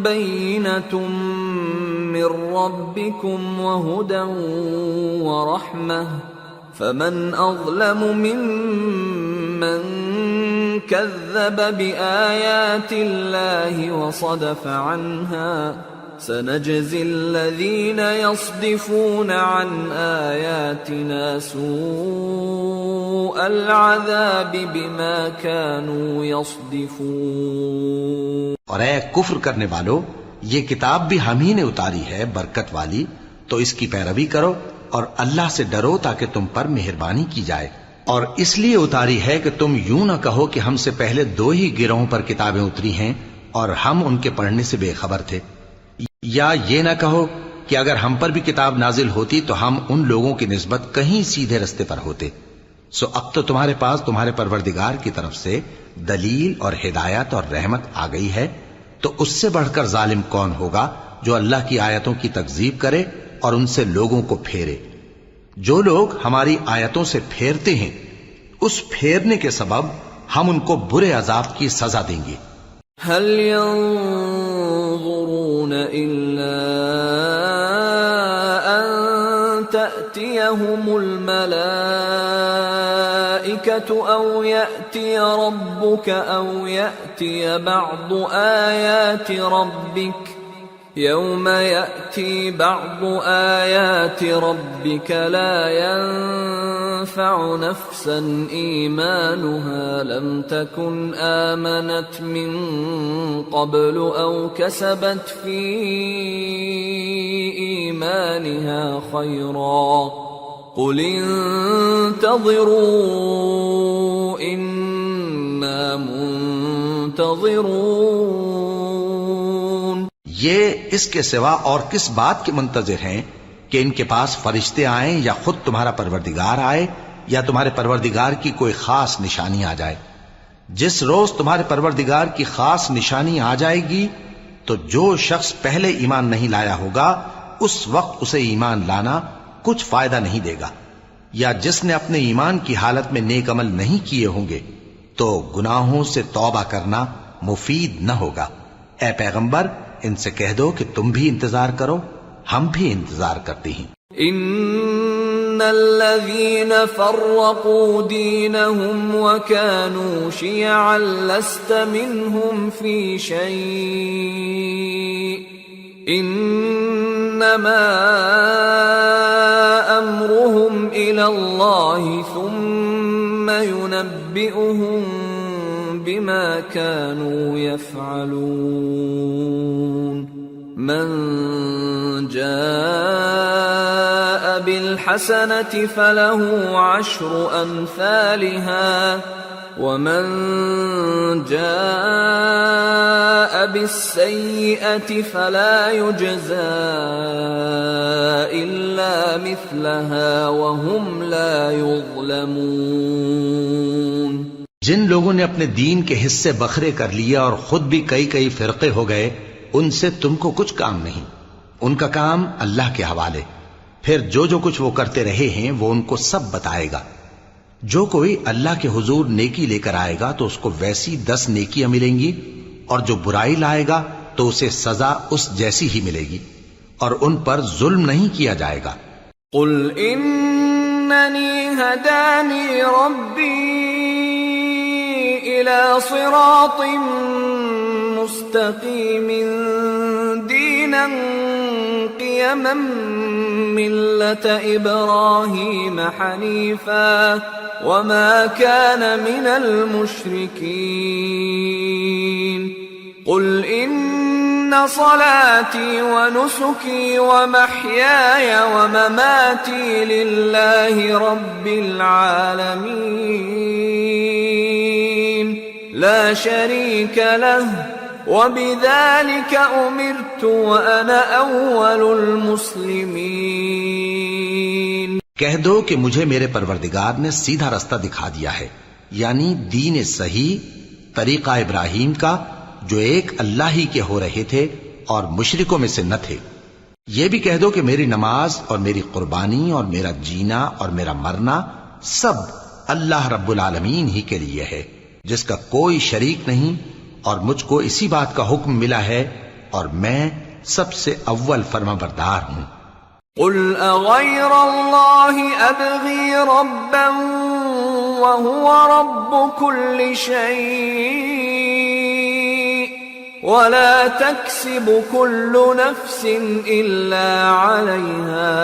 Speaker 1: بَيِّنَةٌ مِّن رَّبِّكُمْ وَهُدًى وَرَحْمَةٌ فَمَنْ أَظْلَمُ مِمَّن كَذَّبَ بِآيَاتِ اللَّهِ وَصَدَفَ عَنْهَا سَنَجْزِي الَّذِينَ يَصْدِفُونَ عَنْ آيَاتِنَا سُوءَ الْعَذَابِ بِمَا كَانُوا يَصْدِفُونَ۔
Speaker 2: اور اے کفر کرنے والو، یہ کتاب بھی ہم ہی نے اتاری ہے برکت والی، تو اس کی پیروی کرو اور اللہ سے ڈرو تاکہ تم پر مہربانی کی جائے۔ اور اس لیے اتاری ہے کہ تم یوں نہ کہو کہ ہم سے پہلے دو ہی گروہوں پر کتابیں اتری ہیں اور ہم ان کے پڑھنے سے بے خبر تھے، یا یہ نہ کہو کہ اگر ہم پر بھی کتاب نازل ہوتی تو ہم ان لوگوں کی نسبت کہیں سیدھے رستے پر ہوتے۔ سو اب تو تمہارے پاس تمہارے پروردگار کی طرف سے دلیل اور ہدایت اور رحمت آ گئی ہے، تو اس سے بڑھ کر ظالم کون ہوگا جو اللہ کی آیتوں کی تکذیب کرے اور ان سے لوگوں کو پھیرے۔ جو لوگ ہماری آیتوں سے پھیرتے ہیں، اس پھیرنے کے سبب ہم ان کو برے عذاب کی سزا دیں گے۔
Speaker 1: هل ينظرون إلا أن تأتيهم الملائكة أو يأتي ربك أو يأتي بعض آيات ربك يوم يأتي بعض آيات ربك لا ينفع نفسا إيمانها لم تكن آمنت من قبل أو كسبت في إيمانها خيرا قل انتظروا إنا منتظرون۔
Speaker 2: یہ اس کے سوا اور کس بات کے منتظر ہیں کہ ان کے پاس فرشتے آئیں یا خود تمہارا پروردگار آئے یا تمہارے پروردگار کی کوئی خاص نشانی آ جائے؟ جس روز تمہارے پروردگار کی خاص نشانی آ جائے گی تو جو شخص پہلے ایمان نہیں لایا ہوگا اس وقت اسے ایمان لانا کچھ فائدہ نہیں دے گا، یا جس نے اپنے ایمان کی حالت میں نیک عمل نہیں کیے ہوں گے تو گناہوں سے توبہ کرنا مفید نہ ہوگا۔ اے پیغمبر، ان سے کہہ دو کہ تم بھی انتظار کرو، ہم بھی انتظار کرتے ہیں۔
Speaker 1: ان الذين فرقوا دينهم وكانوا شيعا لست منهم في شيء انما امرهم الى الله ثم ينبئهم بما كانوا يفعلون۔ من جاء بالحسنة فله عشر أمثالها ومن جاء بالسيئة فلا يجزى إلا مثلها وهم لا يظلمون۔
Speaker 2: جن لوگوں نے اپنے دین کے حصے بکھرے کر لیا اور خود بھی کئی فرقے ہو گئے، ان سے تم کو کچھ کام نہیں، ان کا کام اللہ کے حوالے۔ پھر جو کچھ وہ کرتے رہے ہیں وہ ان کو سب بتائے گا۔ جو کوئی اللہ کے حضور نیکی لے کر آئے گا تو اس کو ویسی 10 نیکیاں ملیں گی، اور جو برائی لائے گا تو اسے سزا اس جیسی ہی ملے گی، اور ان پر ظلم نہیں کیا جائے گا۔
Speaker 1: قل اننی ہدانی ربی الى صراط مستقیم دینا قیما ملة ابراہیم حنیفا وما كان من المشركين قل ان صلاتي ونسكي ومحياي ومماتي لله رب العالمين لا شريك له وبذلك امرت وانا اول المسلمين۔
Speaker 2: کہہ دو کہ مجھے میرے پروردگار نے سیدھا رستہ دکھا دیا ہے، یعنی دین صحیح، طریقہ ابراہیم کا، جو ایک اللہ ہی کے ہو رہے تھے اور مشرکوں میں سے نہ تھے۔ یہ بھی کہہ دو کہ میری نماز اور میری قربانی اور میرا جینا اور میرا مرنا سب اللہ رب العالمین ہی کے لیے ہے، جس کا کوئی شریک نہیں، اور مجھ کو اسی بات کا حکم ملا ہے، اور میں سب سے اول فرما بردار ہوں۔
Speaker 1: قل اغیر اللہ ابغی ربا وهو رب كل شيء ولا تكسب كل نفس الا عليها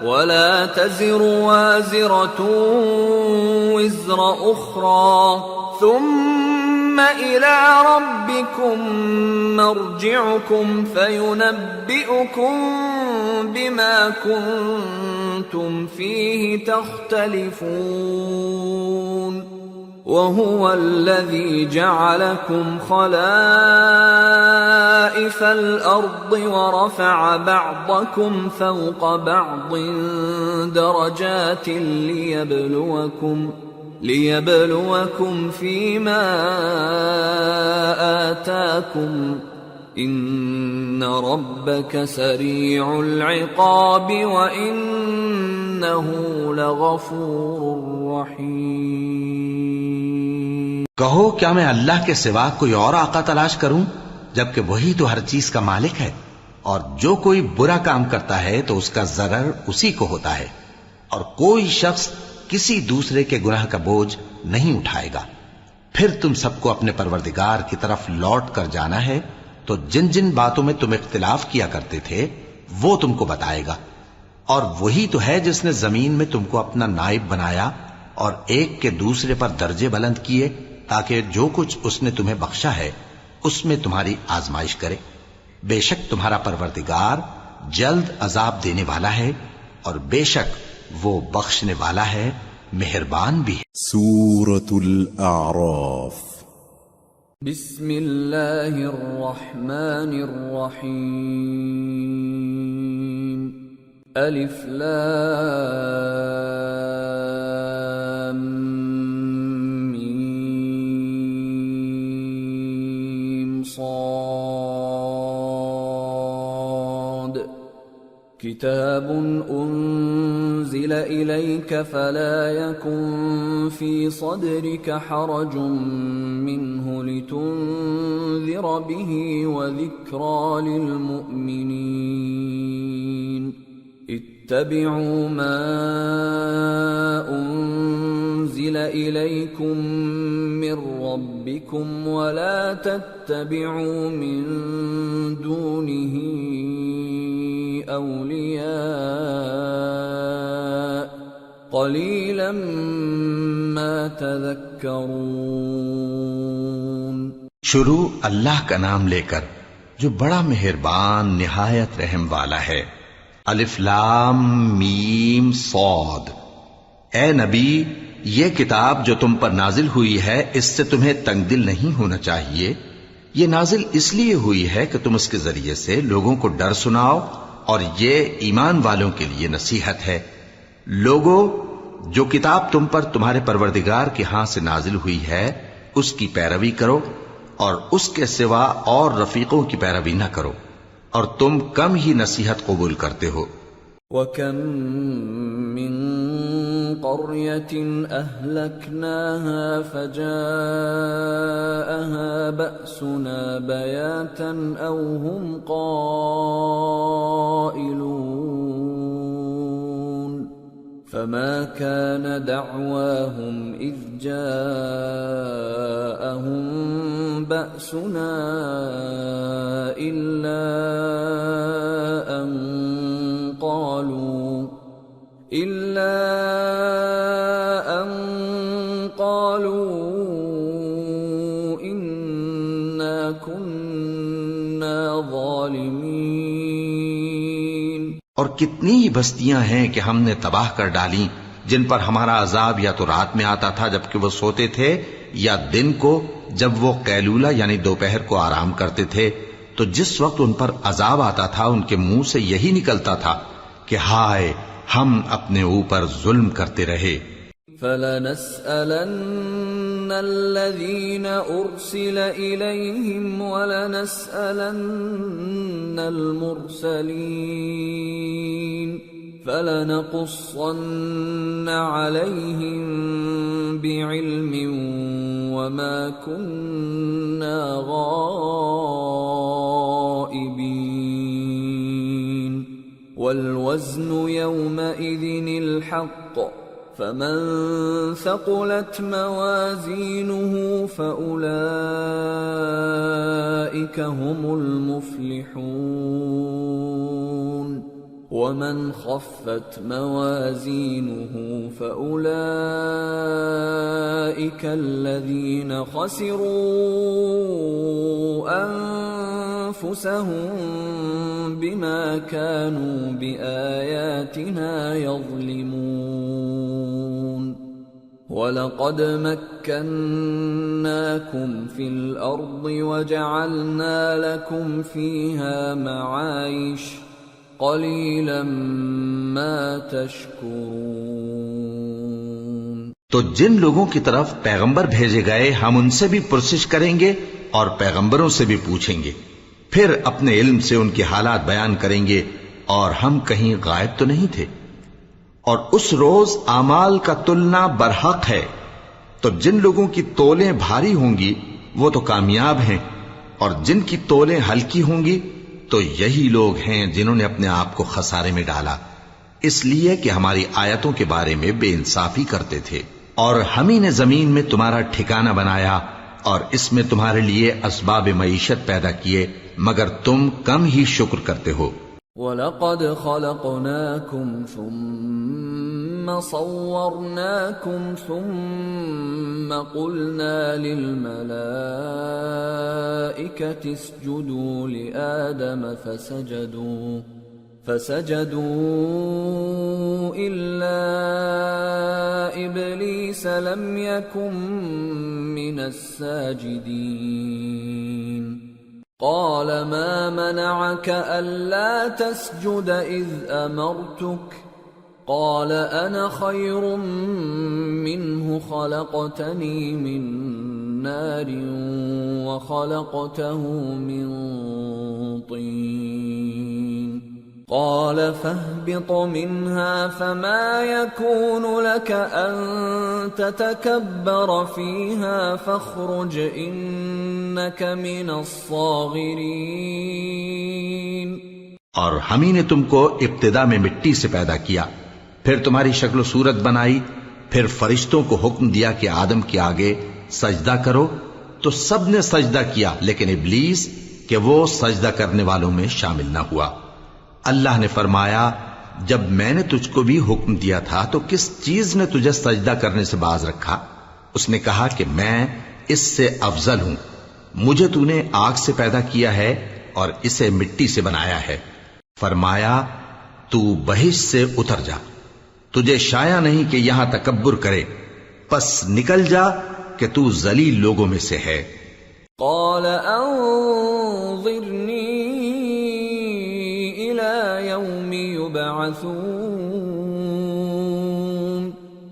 Speaker 1: ولا تزر وازرة وزر اخرى ثم إلى ربكم مرجعكم فينبئكم بما كنتم فيه تختلفون وهو الذي جعلكم خلائف الأرض ورفع بعضكم فوق بعض درجات ليبلوكم فيما آتاكم إن ربك سريع العقاب وإنه لغفور رحيم۔
Speaker 2: کہو کیا میں اللہ کے سوا کوئی اور آقا تلاش کروں، جبکہ وہی تو ہر چیز کا مالک ہے، اور جو کوئی برا کام کرتا ہے تو اس کا ضرر اسی کو ہوتا ہے، اور کوئی شخص کسی دوسرے کے گناہ کا بوجھ نہیں اٹھائے گا۔ پھر تم سب کو اپنے پروردگار کی طرف لوٹ کر جانا ہے، تو جن جن باتوں میں تم اختلاف کیا کرتے تھے وہ تم کو بتائے گا، اور وہی تو ہے جس نے زمین میں تم کو اپنا نائب بنایا اور ایک کے دوسرے پر درجے بلند کیے، تاکہ جو کچھ اس نے تمہیں بخشا ہے اس میں تمہاری آزمائش کرے۔ بے شک تمہارا پروردگار جلد عذاب دینے والا ہے، اور بے شک وہ بخشنے والا ہے، مہربان بھی ہے۔
Speaker 3: سورة الأعراف۔
Speaker 1: بسم اللہ الرحمن الرحیم۔ الف لام میم صاد۔ کتاب انزل الیک فلا یکن فی صدرک حرج منه لتنذر به وذکرى للمؤمنین۔ اتبعوا ما انزل الیکم من ربکم ولا تتبعوا من دونه اولیاء قلیلا ما تذکرون۔
Speaker 2: شروع اللہ کا نام لے کر جو بڑا مہربان نہایت رحم والا ہے۔ الف لام میم صاد۔ اے نبی، یہ کتاب جو تم پر نازل ہوئی ہے اس سے تمہیں تنگ دل نہیں ہونا چاہیے، یہ نازل اس لیے ہوئی ہے کہ تم اس کے ذریعے سے لوگوں کو ڈر سناؤ، اور یہ ایمان والوں کے لیے نصیحت ہے۔ لوگوں، جو کتاب تم پر تمہارے پروردگار کے ہاں سے نازل ہوئی ہے اس کی پیروی کرو، اور اس کے سوا اور رفیقوں کی پیروی نہ کرو، اور تم کم ہی نصیحت قبول کرتے ہو۔
Speaker 1: وَكَم مِّن قَرْيَةٍ أَهْلَكْنَاهَا فَجَاءَهَا بَأْسُنَا بَيَاتًا أَوْ هُمْ قَائِلُونَ فَمَا كَانَ دَعْوَاهُمْ إِذْ جَاءَهُم بَأْسُنَا إِلَّا أَن قالوا إنا كنا ظالمين۔
Speaker 2: اور کتنی ہی بستیاں ہیں کہ ہم نے تباہ کر ڈالی جن پر ہمارا عذاب یا تو رات میں آتا تھا جبکہ وہ سوتے تھے، یا دن کو جب وہ قیلولہ یعنی دوپہر کو آرام کرتے تھے، تو جس وقت ان پر عذاب آتا تھا ان کے منہ سے یہی نکلتا تھا کہ ہائے ہم اپنے اوپر ظلم کرتے رہے۔
Speaker 1: فَلَنَسْأَلَنَّ الَّذِينَ أُرْسِلَ إِلَيْهِمْ وَلَنَسْأَلَنَّ الْمُرْسَلِينَ فَلَنَقُصَّنَّ عَلَيْهِمْ بِعِلْمٍ وَمَا كُنَّا غَائِبِينَ وَالْوَزْنُ يَوْمَئِذٍ الْحَقُّ فَمَن ثَقُلَتْ مَوَازِينُهُ فَأُولَئِكَ هُمُ الْمُفْلِحُونَ وَمَنْ خَفَّتْ مَوَازِينُهُ فَأُولَئِكَ الَّذِينَ خَسِرُوا أَنفُسَهُم بِمَا كَانُوا بِآيَاتِنَا يَظْلِمُونَ وَلَقَدْ مَكَّنَّاكُمْ فِي الْأَرْضِ وَجَعَلْنَا لَكُمْ فِيهَا مَعَايِشَ قَلِيلًا مَا تَشْكُرُونَ۔
Speaker 2: تو جن لوگوں کی طرف پیغمبر بھیجے گئے ہم ان سے بھی پرسش کریں گے اور پیغمبروں سے بھی پوچھیں گے، پھر اپنے علم سے ان کے حالات بیان کریں گے، اور ہم کہیں غائب تو نہیں تھے۔ اور اس روز اعمال کا تلنا برحق ہے، تو جن لوگوں کی تولیں بھاری ہوں گی وہ تو کامیاب ہیں، اور جن کی تولیں ہلکی ہوں گی تو یہی لوگ ہیں جنہوں نے اپنے آپ کو خسارے میں ڈالا، اس لیے کہ ہماری آیتوں کے بارے میں بے انصافی کرتے تھے۔ اور ہم ہی نے زمین میں تمہارا ٹھکانہ بنایا اور اس میں تمہارے لیے اسباب معیشت پیدا کیے، مگر تم کم ہی شکر کرتے ہو۔
Speaker 1: وَلَقَدْ خَلَقْنَاكُمْ ثُمَّ صَوَّرْنَاكُمْ ثُمَّ قُلْنَا لِلْمَلَائِكَةِ اسْجُدُوا لِآدَمَ فَسَجَدُوا إِلَّا إِبْلِيسَ لَمْ يَكُنْ مِنَ السَّاجِدِينَ قَالَ مَا مَنَعَكَ أَلَّا تَسْجُدَ إِذْ أَمَرْتُكَ قَالَ أَنَا خَيْرٌ مِّنْهُ خَلَقْتَنِي مِنْ نَارٍ وَخَلَقْتَهُ مِنْ طِينٍ قَالَ فَاهْبِطْ مِنْهَا فَمَا يَكُونُ لَكَ أَن تَتَكَبَّرَ فِيهَا فَاخْرُجْ إِنَّكَ مِنَ الصَّاغِرِينَ۔
Speaker 2: اور ہم ہی نے تم کو ابتدا میں مٹی سے پیدا کیا، پھر تمہاری شکل و صورت بنائی، پھر فرشتوں کو حکم دیا کہ آدم کے آگے سجدہ کرو، تو سب نے سجدہ کیا لیکن ابلیس کہ وہ سجدہ کرنے والوں میں شامل نہ ہوا۔ اللہ نے فرمایا، جب میں نے تجھ کو بھی حکم دیا تھا تو کس چیز نے تجھے سجدہ کرنے سے باز رکھا؟ اس نے کہا کہ میں اس سے افضل ہوں، مجھے تو نے آگ سے پیدا کیا ہے اور اسے مٹی سے بنایا ہے۔ فرمایا، تو بہشت سے اتر جا، تجھے شایع نہیں کہ یہاں تکبر کرے، پس نکل جا کہ تو ذلیل لوگوں میں سے ہے۔
Speaker 1: قال أنظرني إلى يوم يبعثون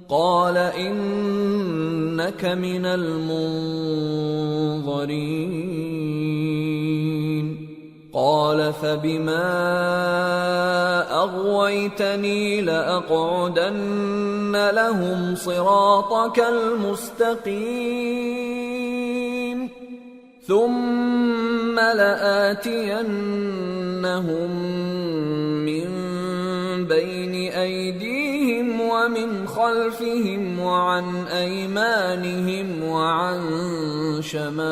Speaker 1: قال إنك من المنظرين قال فبما أغويتني لأقعدن لهم صراطك المستقيم ثم لآتينهم من بين أيديهم ومن خلفهم وعن أيمانهم وعن شمائلهم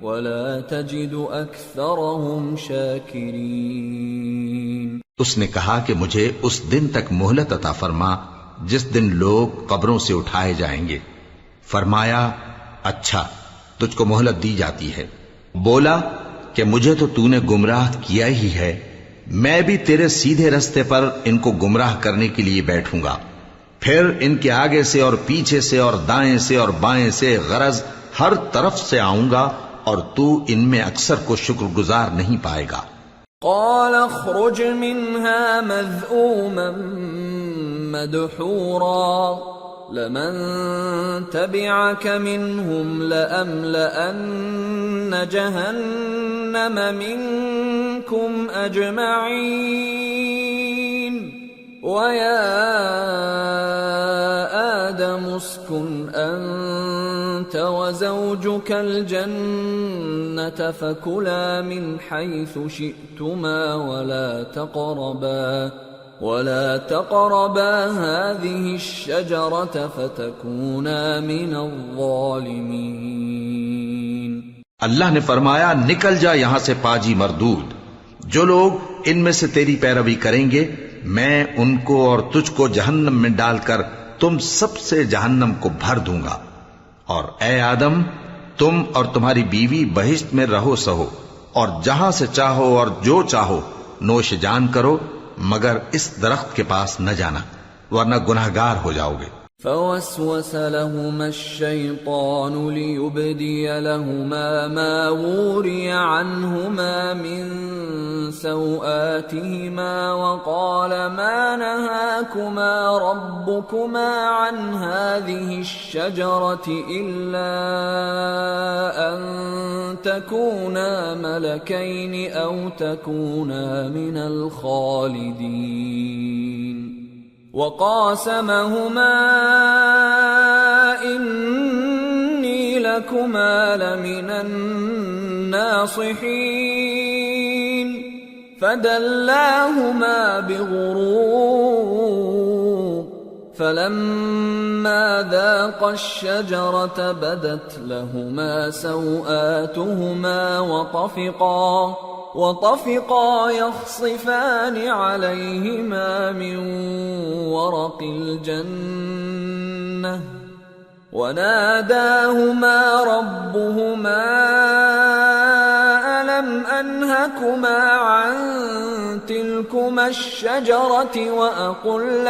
Speaker 1: ولا تجد أكثرهم شاكرين۔
Speaker 2: اس نے کہا کہ مجھے اس دن تک مہلت عطا فرما جس دن لوگ قبروں سے اٹھائے جائیں گے۔ فرمایا اچھا، تجھ کو مہلت دی جاتی ہے۔ بولا کہ مجھے تو تو نے گمراہ کیا ہی ہے، میں بھی تیرے سیدھے رستے پر ان کو گمراہ کرنے کے لیے بیٹھوں گا، پھر ان کے آگے سے اور پیچھے سے اور دائیں سے اور بائیں سے، غرض ہر طرف سے آؤں گا، اور تو ان میں اکثر کو شکر گزار نہیں پائے گا۔
Speaker 1: قال اخرج منها مذءوما مدحورا لمن تبعك منهم لأملأن جهنم منكم أجمعين ويا آدم اسكن أنت وزوجك الجنة فكلا من حيث شئتما ولا تقربا هذه الشجرة فتكونا من الظالمين۔
Speaker 2: اللہ نے فرمایا نکل جا یہاں سے پاجی مردود، جو لوگ ان میں سے تیری پیروی کریں گے میں ان کو اور تجھ کو جہنم میں ڈال کر تم سب سے جہنم کو بھر دوں گا، اور اے آدم تم اور تمہاری بیوی بہشت میں رہو سہو، اور جہاں سے چاہو اور جو چاہو نوش جان کرو، مگر اس درخت کے پاس نہ جانا ورنہ گناہگار ہو جاؤ گے۔
Speaker 1: فوسوس لهما الشيطان ليبدي لهما ما وري عنهما من سوآتهما وقال ما نهاكما ربكما عن هذه الشجرة إلا أن تكونا ملكين أو تكونا من الخالدين وقاسمهما إني لكما لمن الناصحين فدلاهما بغرور فلما ذاقا الشجرة بدت لهما سوآتهما وطفقا يخصفان عليهما من ورق الجنة وناداهما ربهما ألم أنهكما عن تلكما الشجرة وأقل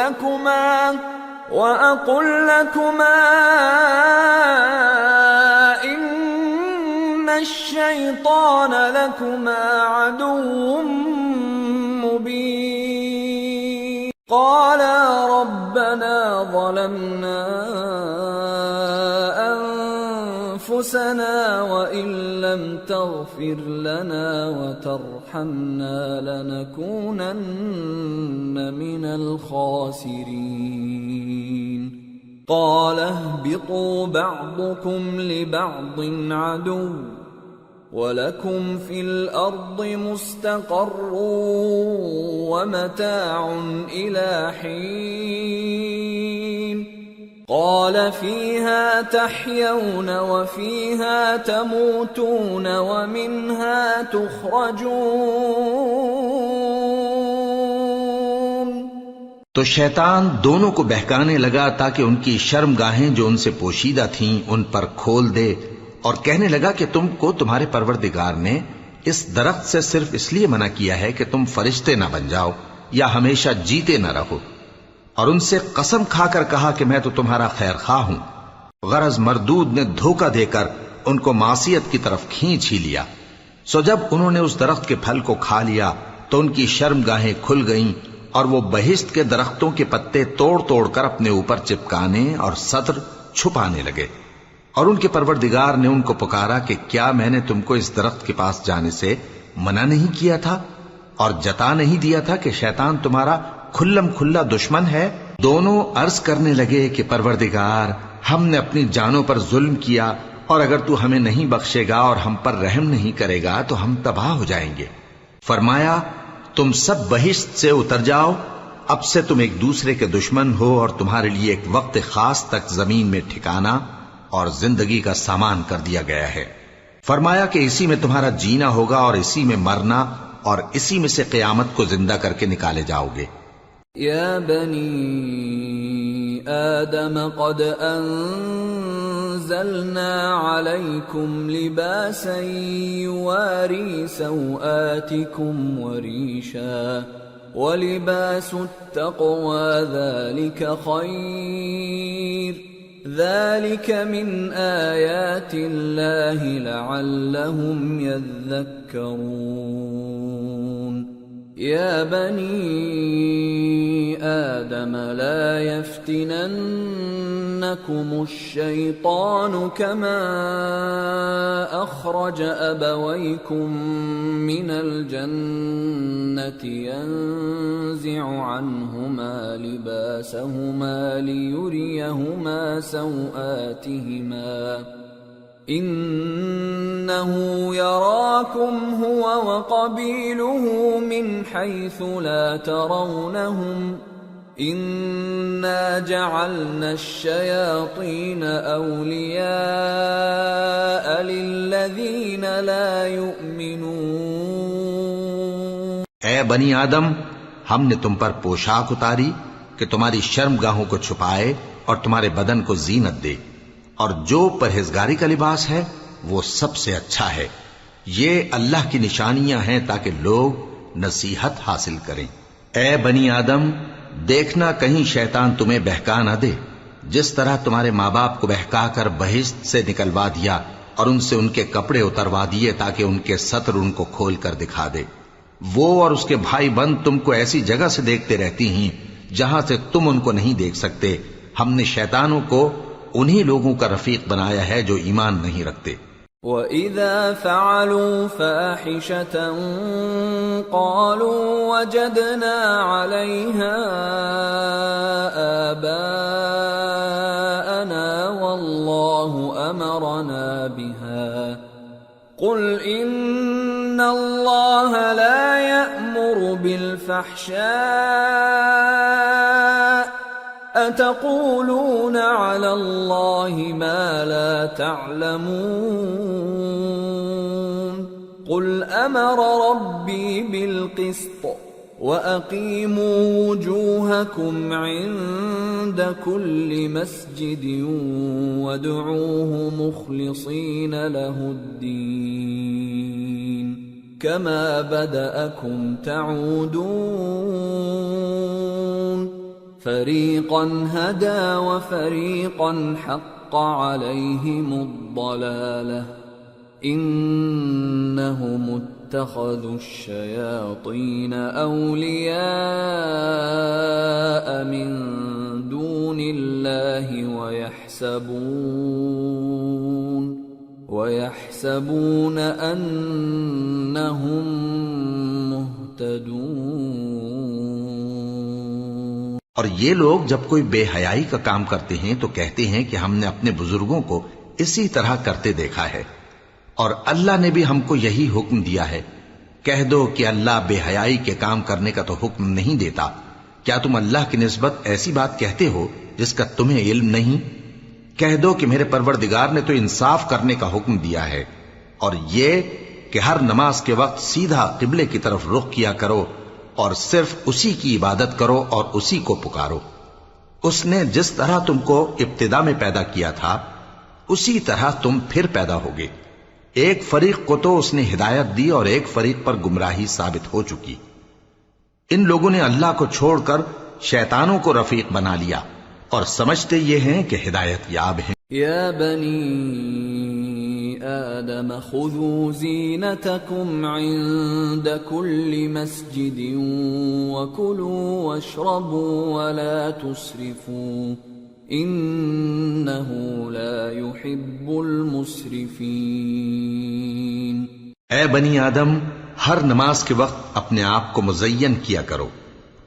Speaker 1: لكما إن الشيطان لكما عدو مبين قالا ربنا ظلمنا أنفسنا وإن لم تغفر لنا وترحمنا لنكونن من الخاسرين قال اهبطوا بعضكم لبعض عدو وَلَكُمْ فِي الْأَرْضِ مُسْتَقَرٌّ وَمَتَاعٌ إِلَى حِينٍ قَالَ فِيهَا تَحْيَوْنَ وَفِيهَا تَمُوتُونَ وَمِنْهَا تُخْرَجُونَ۔
Speaker 2: تو شیطان دونوں کو بہکانے لگا تاکہ ان کی شرمگاہیں جو ان سے پوشیدہ تھیں ان پر کھول دے، اور کہنے لگا کہ تم کو تمہارے پروردگار نے اس درخت سے صرف اس لیے منع کیا ہے کہ تم فرشتے نہ بن جاؤ یا ہمیشہ جیتے نہ رہو، اور ان سے قسم کھا کر کہا کہ میں تو تمہارا خیر خواہ ہوں۔ غرض مردود نے دھوکہ دے کر ان کو معصیت کی طرف کھینچ ہی لیا۔ سو جب انہوں نے اس درخت کے پھل کو کھا لیا تو ان کی شرمگاہیں کھل گئیں اور وہ بہشت کے درختوں کے پتے توڑ توڑ کر اپنے اوپر چپکانے اور سطر چھپانے لگے۔ اور ان کے پروردگار نے ان کو پکارا کہ کیا میں نے تم کو اس درخت کے پاس جانے سے منع نہیں کیا تھا اور جتا نہیں دیا تھا کہ شیطان تمہارا کھلم کھلا دشمن ہے؟ دونوں عرض کرنے لگے کہ پروردگار، ہم نے اپنی جانوں پر ظلم کیا، اور اگر تو ہمیں نہیں بخشے گا اور ہم پر رحم نہیں کرے گا تو ہم تباہ ہو جائیں گے۔ فرمایا تم سب بہشت سے اتر جاؤ، اب سے تم ایک دوسرے کے دشمن ہو اور تمہارے لیے ایک وقت خاص تک زمین میں ٹھکانا اور زندگی کا سامان کر دیا گیا ہے۔ فرمایا کہ اسی میں تمہارا جینا ہوگا اور اسی میں مرنا اور اسی میں سے قیامت کو زندہ کر کے نکالے جاؤ گے۔
Speaker 1: یا بنی آدم قد انزلنا علیکم لباسا یواری سوآتکم وریشا ولباس التقوى ذلك خیر ذلك من آیات اللہ لعلهم یذکرون۔ یا بنی آدم لا يفتننكم الشیطان كما اخرج ابویکم من الجنة ينزع عنهما لباسهما ليريهما سوآتهما إنه يراكم هو وقبيله من حيث لا ترونهم إنا جعلنا الشياطين أولياء للذين لا يؤمنون۔
Speaker 2: اے بنی آدم، ہم نے تم پر پوشاک اتاری کہ تمہاری شرمگاہوں کو چھپائے اور تمہارے بدن کو زینت دے، اور جو پرہیزگاری کا لباس ہے وہ سب سے اچھا ہے۔ یہ اللہ کی نشانیاں ہیں تاکہ لوگ نصیحت حاصل کریں۔ اے بنی آدم، دیکھنا کہیں شیطان تمہیں بہکا نہ دے، جس طرح تمہارے ماں باپ کو بہکا کر بہشت سے نکلوا دیا اور ان سے ان کے کپڑے اتروا دیے تاکہ ان کے سطر ان کو کھول کر دکھا دے۔ وہ اور اس کے بھائی بند تم کو ایسی جگہ سے دیکھتے رہتی ہیں جہاں سے تم ان کو نہیں دیکھ سکتے۔ ہم نے شیطانوں کو انہی لوگوں کا رفیق بنایا ہے جو ایمان نہیں رکھتے۔
Speaker 1: وَإِذَا فَعَلُوا فَاحِشَةً قَالُوا وَجَدْنَا عَلَيْهَا آبَاءَنَا وَاللَّهُ أَمَرَنَا بِهَا قُلْ إِنَّ اللَّهَ لَا يَأْمُرُ بِالْفَحْشَاءِ أَتَقُولُونَ عَلَى اللَّهِ مَا لَا تَعْلَمُونَ قُلْ أَمَرَ رَبِّي بِالْقِسْطِ وَأَقِيمُوا وُجُوهَكُمْ عِندَ كُلِّ مَسْجِدٍ وَادْعُوهُ مُخْلِصِينَ لَهُ الدِّينَ كَمَا بَدَأَكُمْ تَعُودُونَ فَرِيقًا هَدَى وَفَرِيقًا حَقَّ عَلَيْهِمُ الضَّلَالَةُ إِنَّهُمُ اتَّخَذُوا الشَّيَاطِينَ أَوْلِيَاءَ مِن دُونِ اللَّهِ وَيَحْسَبُونَ أَنَّهُمْ مُهْتَدُونَ۔
Speaker 2: اور یہ لوگ جب کوئی بے حیائی کا کام کرتے ہیں تو کہتے ہیں کہ ہم نے اپنے بزرگوں کو اسی طرح کرتے دیکھا ہے، اور اللہ نے بھی ہم کو یہی حکم دیا ہے۔ کہہ دو کہ اللہ بے حیائی کے کام کرنے کا تو حکم نہیں دیتا، کیا تم اللہ کی نسبت ایسی بات کہتے ہو جس کا تمہیں علم نہیں؟ کہہ دو کہ میرے پروردگار نے تو انصاف کرنے کا حکم دیا ہے، اور یہ کہ ہر نماز کے وقت سیدھا قبلے کی طرف رخ کیا کرو اور صرف اسی کی عبادت کرو اور اسی کو پکارو۔ اس نے جس طرح تم کو ابتدا میں پیدا کیا تھا اسی طرح تم پھر پیدا ہوگے۔ ایک فریق کو تو اس نے ہدایت دی اور ایک فریق پر گمراہی ثابت ہو چکی۔ ان لوگوں نے اللہ کو چھوڑ کر شیطانوں کو رفیق بنا لیا اور سمجھتے یہ ہیں کہ ہدایت یاب ہیں۔
Speaker 1: يا بني آدم خذوا زينتكم عند كل مسجد وكلوا واشربوا ولا تسرفوا إنه لا يحب المسرفين۔
Speaker 2: اے بنی آدم، ہر نماز کے وقت اپنے آپ کو مزین کیا کرو،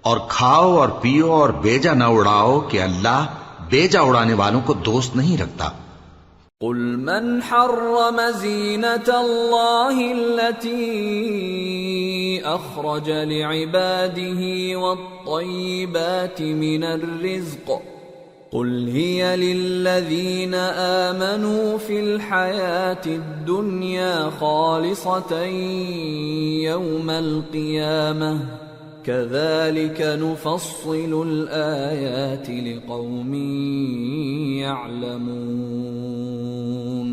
Speaker 2: اور کھاؤ اور پیو اور بیجا نہ اڑاؤ کہ اللہ بیجا اڑانے والوں کو دوست نہیں رکھتا۔
Speaker 1: قل من حرم زینة اللہ التي اخرج لعباده والطیبات من الرزق قل هي للذین آمنوا في الحیاة الدنیا خالصة یوم القیامة كذلك نفصل الآيات لقوم يعلمون۔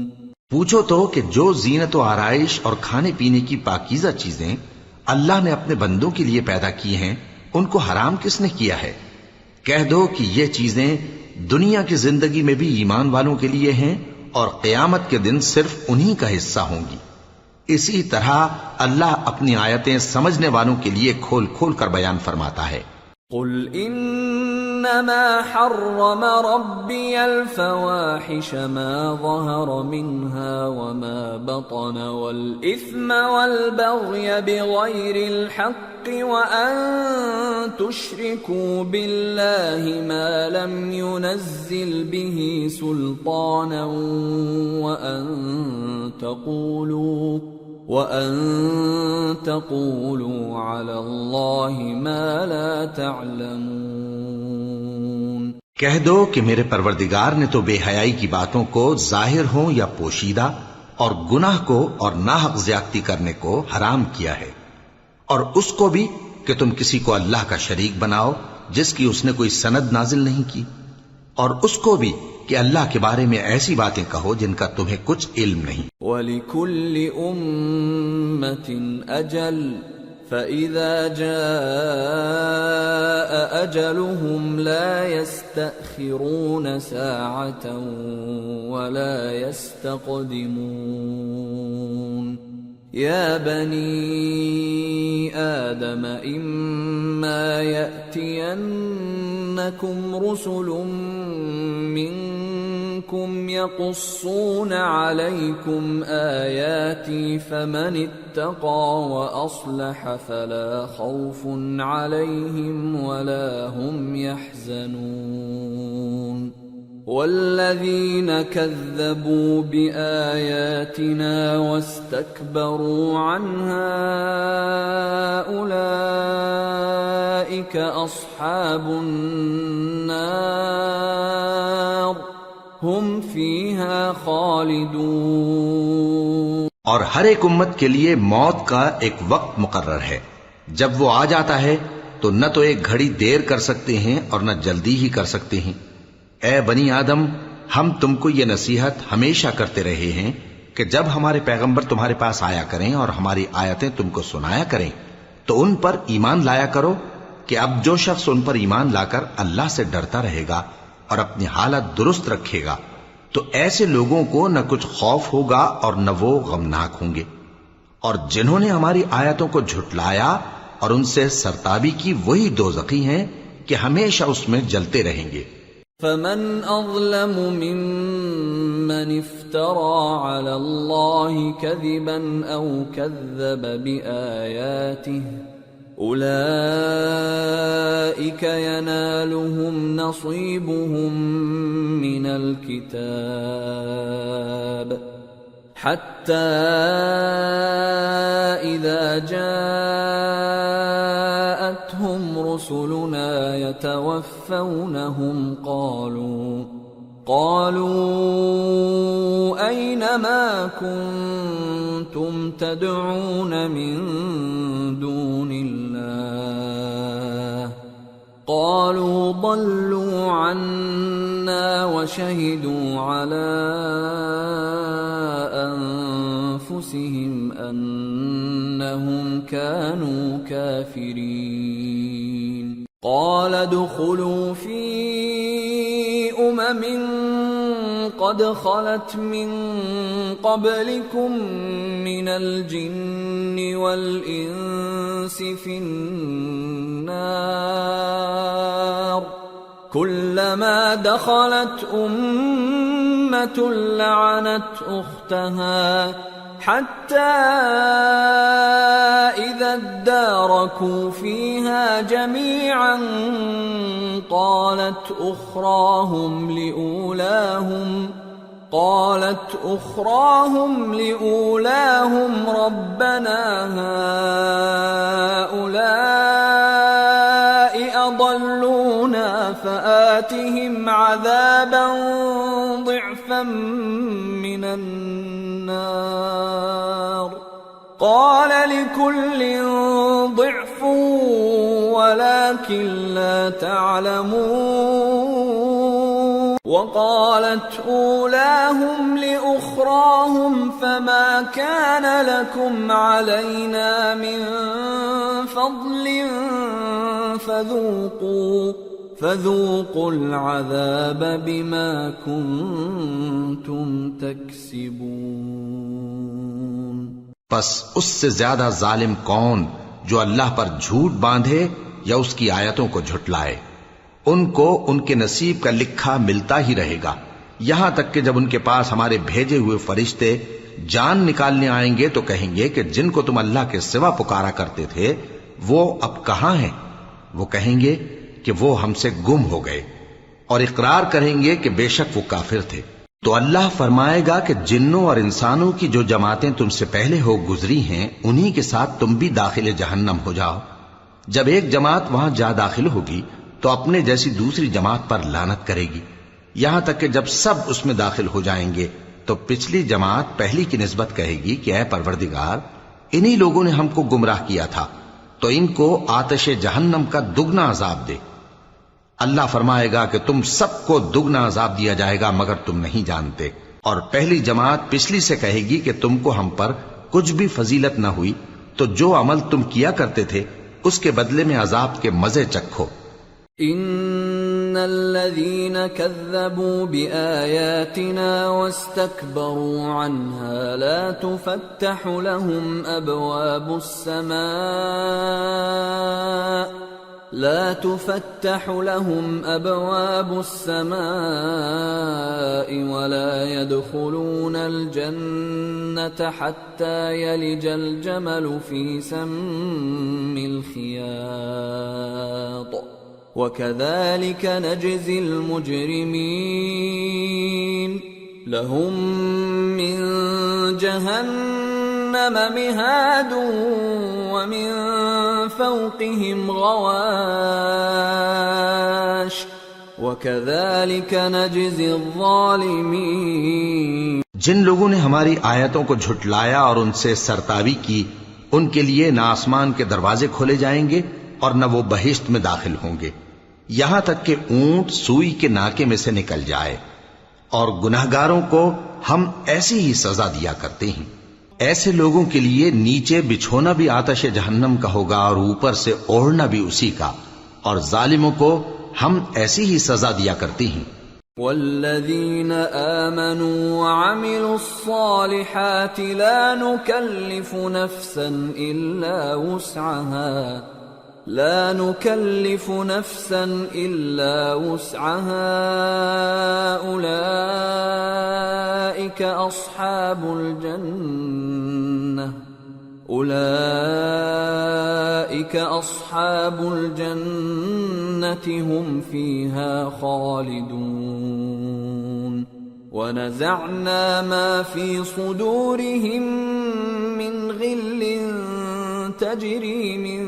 Speaker 2: پوچھو تو کہ جو زینت و آرائش اور کھانے پینے کی پاکیزہ چیزیں اللہ نے اپنے بندوں کے لیے پیدا کی ہیں، ان کو حرام کس نے کیا ہے؟ کہہ دو کہ یہ چیزیں دنیا کی زندگی میں بھی ایمان والوں کے لیے ہیں اور قیامت کے دن صرف انہی کا حصہ ہوں گی۔ اسی طرح اللہ اپنی آیتیں سمجھنے والوں کے لیے کھول کھول کر بیان فرماتا ہے۔
Speaker 1: قل انما حرم ربی الفواحش ما ظهر منها وما بطن والاثم والبغي بغير الحق وان تشركوا بالله ما لم ينزل به سلطانا وَأَن تَقُولُوا عَلَى اللَّهِ مَا لَا تَعْلَمُونَ۔
Speaker 2: کہہ دو کہ میرے پروردگار نے تو بے حیائی کی باتوں کو ظاہر ہوں یا پوشیدہ اور گناہ کو اور ناحق زیادتی کرنے کو حرام کیا ہے، اور اس کو بھی کہ تم کسی کو اللہ کا شریک بناؤ جس کی اس نے کوئی سند نازل نہیں کی، اور اس کو بھی کہ اللہ کے بارے میں ایسی باتیں کہو جن کا تمہیں کچھ علم نہیں۔
Speaker 1: وَلِكُلِّ أُمَّةٍ أَجَلٌ فَإِذَا جَاءَ أَجَلُهُمْ لَا يَسْتَأْخِرُونَ سَاعَةً وَلَا يَسْتَقْدِمُونَ۔ يَا بَنِي آدَمَ إِمَّا يَأْتِيَنَّكُمْ رُسُلٌ مِّنكُمْ يَقُصُّونَ عَلَيْكُمْ آيَاتِي فَمَنِ اتَّقَىٰ وَأَصْلَحَ فَلَا خَوْفٌ عَلَيْهِمْ وَلَا هُمْ يَحْزَنُونَ۔ والذين كذبوا بآياتنا واستكبروا عنها أولئك أصحاب النار هم فيها خالدون۔
Speaker 2: اور ہر ایک امت کے لیے موت کا ایک وقت مقرر ہے، جب وہ آ جاتا ہے تو نہ تو ایک گھڑی دیر کر سکتے ہیں اور نہ جلدی ہی کر سکتے ہیں۔ اے بنی آدم، ہم تم کو یہ نصیحت ہمیشہ کرتے رہے ہیں کہ جب ہمارے پیغمبر تمہارے پاس آیا کریں اور ہماری آیتیں تم کو سنایا کریں تو ان پر ایمان لایا کرو کہ اب جو شخص ان پر ایمان لا کر اللہ سے ڈرتا رہے گا اور اپنی حالت درست رکھے گا تو ایسے لوگوں کو نہ کچھ خوف ہوگا اور نہ وہ غمناک ہوں گے، اور جنہوں نے ہماری آیتوں کو جھٹلایا اور ان سے سرتابی کی وہی دوزخی ہیں کہ ہمیشہ اس میں جلتے رہیں گے۔
Speaker 1: فمن اظلم ممن افترى على الله كذبا او كذب بآياته اولئك ينالهم نصيبهم من الكتاب حتى إذا جاءتهم رسلنا يتوفونهم قالوا أين ما كنتم تدعون من دون الله قالوا ضلوا عنا وشهدوا على أنفسهم أنهم كانوا كافرين قال ادخلوا في قد خلت من قبلكم من الجن والإنس في النار كلما دخلت أمة لعنت أختها حتى إذا اداركوا فيها جميعا قالت أخراهم لأولاهم ربنا هؤلاء أضلونا فآتهم عذابا ضعفا من النار قال لكل ضعف ولكن لا تعلمون وقالت أولاهم لأخراهم فما كان لكم علينا من فضل فذوقوا العذاب بما كنتم تكسبون
Speaker 2: پس اس سے زیادہ ظالم کون جو اللہ پر جھوٹ باندھے یا اس کی آیتوں کو جھٹلائے؟ ان کو ان کے نصیب کا لکھا ملتا ہی رہے گا، یہاں تک کہ جب ان کے پاس ہمارے بھیجے ہوئے فرشتے جان نکالنے آئیں گے تو کہیں گے کہ جن کو تم اللہ کے سوا پکارا کرتے تھے وہ اب کہاں ہیں؟ وہ کہیں گے کہ وہ ہم سے گم ہو گئے، اور اقرار کریں گے کہ بے شک وہ کافر تھے۔ تو اللہ فرمائے گا کہ جنوں اور انسانوں کی جو جماعتیں تم سے پہلے ہو گزری ہیں انہی کے ساتھ تم بھی داخل جہنم ہو جاؤ۔ جب ایک جماعت وہاں جا داخل ہوگی تو اپنے جیسی دوسری جماعت پر لعنت کرے گی، یہاں تک کہ جب سب اس میں داخل ہو جائیں گے تو پچھلی جماعت پہلی کی نسبت کہے گی کہ اے پروردگار، انہی لوگوں نے ہم کو گمراہ کیا تھا، تو ان کو آتش جہنم کا دگنا عذاب دے۔ اللہ فرمائے گا کہ تم سب کو دگنا عذاب دیا جائے گا مگر تم نہیں جانتے۔ اور پہلی جماعت پچھلی سے کہے گی کہ تم کو ہم پر کچھ بھی فضیلت نہ ہوئی، تو جو عمل تم کیا کرتے تھے اس کے بدلے میں عذاب کے مزے چکھو۔
Speaker 1: ان الذين كذبوا بآياتنا واستكبروا عنها لا تفتح لهم أبواب السماء ولا يدخلون الجنة حتى يلج الجمل في سم الخياط وكذلك نجزي المجرمين لهم من جهنم مهاد ومن فوقهم غواش وكذلك نجزي الظالمين۔
Speaker 2: جن لوگوں نے ہماری آیتوں کو جھٹلایا اور ان سے سرتاوی کی، ان کے لیے نہ آسمان کے دروازے کھولے جائیں گے اور نہ وہ بہشت میں داخل ہوں گے، یہاں تک کہ اونٹ سوئی کے ناکے میں سے نکل جائے۔ اور گناہگاروں کو ہم ایسی ہی سزا دیا کرتے ہیں۔ ایسے لوگوں کے لیے نیچے بچھونا بھی آتش جہنم کا ہوگا اور اوپر سے اوڑھنا بھی اسی کا، اور ظالموں کو ہم ایسی ہی سزا دیا کرتے ہیں۔
Speaker 1: والذین آمنوا وعملوا الصالحات لا نکلف نفسا إلا وسعها أولئك أصحاب الجنة هم فيها خالدون ونزعنا ما في صدورهم من غل تجري من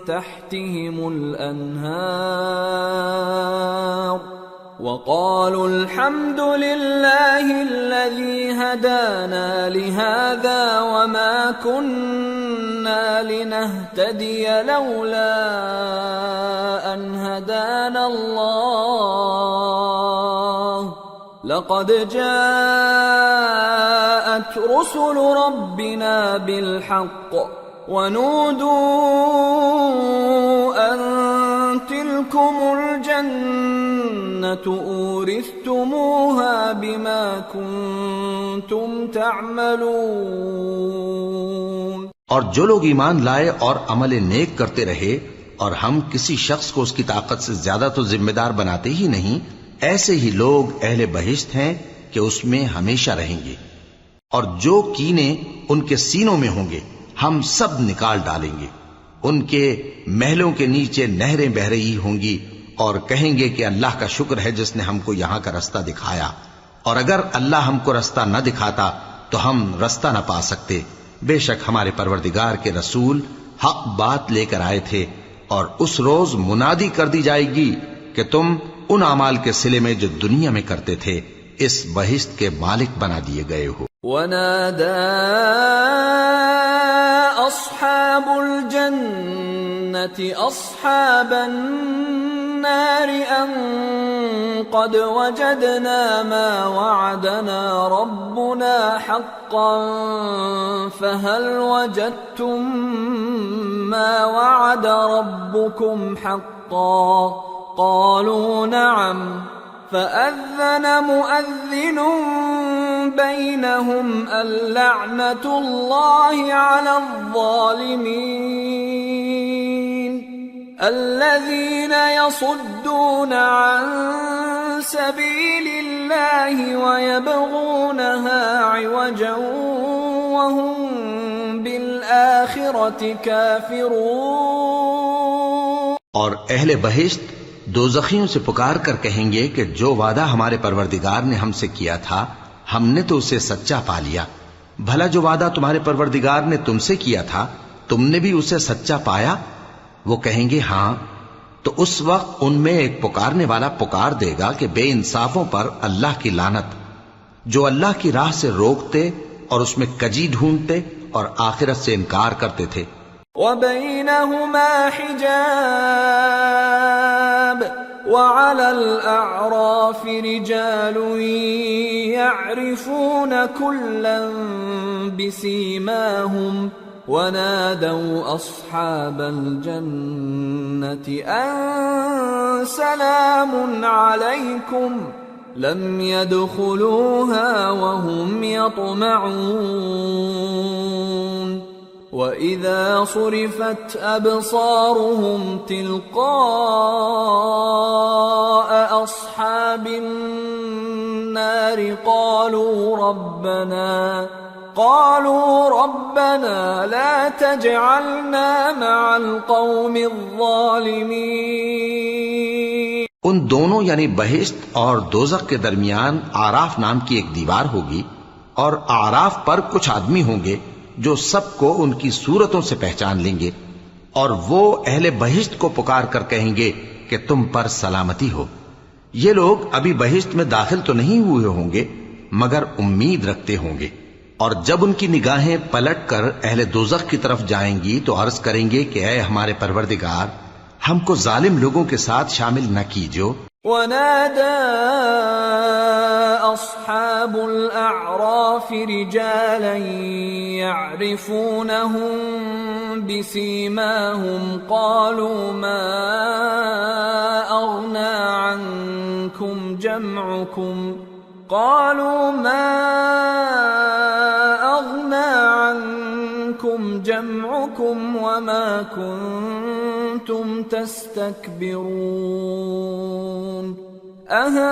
Speaker 1: تحتهم الأنهار وقالوا الحمد لله الذي هدانا لهذا وما كنا لنهتدي لولا أن هدانا الله لقد جاءت رسل ربنا بالحق ونودوا أن تلكم الجنة أورثتموها بما كنتم تعملون.
Speaker 2: اور جو لوگ ایمان لائے اور عمل نیک کرتے رہے اور ہم کسی شخص کو اس کی طاقت سے زیادہ تو ذمہ دار بناتے ہی نہیں، ایسے ہی لوگ اہل بہشت ہیں کہ اس میں ہمیشہ رہیں گے. اور جو کینے ان کے سینوں میں ہوں گے ہم سب نکال ڈالیں گے. ان کے محلوں کے نیچے نہریں بہ رہی ہوں گی اور کہیں گے کہ اللہ کا شکر ہے جس نے ہم کو یہاں کا رستہ دکھایا، اور اگر اللہ ہم کو رستہ نہ دکھاتا تو ہم رستہ نہ پا سکتے. بے شک ہمارے پروردگار کے رسول حق بات لے کر آئے تھے، اور اس روز منادی کر دی جائے گی کہ تم ان اعمال کے صلے میں جو دنیا میں کرتے تھے اس بہشت کے مالک بنا دیے گئے ہو.
Speaker 1: وَنَادَى أَصْحَابُ الْجَنَّةِ أَصْحَابَ النَّارِ أَن قَدْ وَجَدْنَا مَا وَعَدَنَا رَبُّنَا حَقًّا فَهَلْ وَجَدتُّم مَّا وَعَدَ رَبُّكُمْ حَقًّا قَالُوا نَعَمْ فَأَذَّنَ مُؤَذِّنٌ بَيْنَهُمْ اللَّعْنَةُ اللَّهِ عَلَى الظَّالِمِينَ الَّذِينَ يَصُدُّونَ عَن سَبِيلِ اللَّهِ وَيَبْغُونَهَا عِوَجًا وَهُمْ بِالْآخِرَةِ كَافِرُونَ.
Speaker 2: اور اہل بہشت دوزخیوں سے پکار کر کہیں گے کہ جو وعدہ ہمارے پروردگار نے ہم سے کیا تھا ہم نے تو اسے سچا پا لیا. بھلا جو وعدہ تمہارے پروردگار نے تم سے کیا تھا تم نے بھی اسے سچا پایا؟ وہ کہیں گے ہاں. تو اس وقت ان میں ایک پکارنے والا پکار دے گا کہ بے انصافوں پر اللہ کی لعنت، جو اللہ کی راہ سے روکتے اور اس میں کجی ڈھونڈتے اور آخرت سے انکار کرتے تھے.
Speaker 1: وَبَيْنَهُمَا حِجَابٌ وَعَلَى الْأَعْرَافِ رِجَالٌ يَعْرِفُونَ كُلًّا بِسِيمَاهُمْ وَنَادَوْا أَصْحَابَ الْجَنَّةِ أَن سَلَامٌ عَلَيْكُمْ لَمْ يَدْخُلُوهَا وَهُمْ يَطْمَعُونَ. وَإِذَا صُرِفَتْ أَبْصَارُهُمْ تِلْقَاءَ أَصْحَابِ النَّارِ قَالُوا رَبَّنَا لَا تَجْعَلْنَا مَعَ الْقَوْمِ الظَّالِمِينَ.
Speaker 2: ان دونوں یعنی بہشت اور دوزخ کے درمیان آراف نام کی ایک دیوار ہوگی، اور آراف پر کچھ آدمی ہوں گے جو سب کو ان کی صورتوں سے پہچان لیں گے، اور وہ اہل بہشت کو پکار کر کہیں گے کہ تم پر سلامتی ہو. یہ لوگ ابھی بہشت میں داخل تو نہیں ہوئے ہوں گے مگر امید رکھتے ہوں گے. اور جب ان کی نگاہیں پلٹ کر اہل دوزخ کی طرف جائیں گی تو عرض کریں گے کہ اے ہمارے پروردگار، ہم کو ظالم لوگوں کے ساتھ شامل نہ کیجو.
Speaker 1: وَنَادَى أَصْحَابُ الْأَعْرَافِ رِجَالًا يَعْرِفُونَهُم بِسِيمَاهُمْ قَالُوا مَا أَغْنَى عَنكُمْ جَمْعُكُمْ وَمَا كُنتُمْ تَسْتَكْبِرُونَ أَهَؤُلَاءِ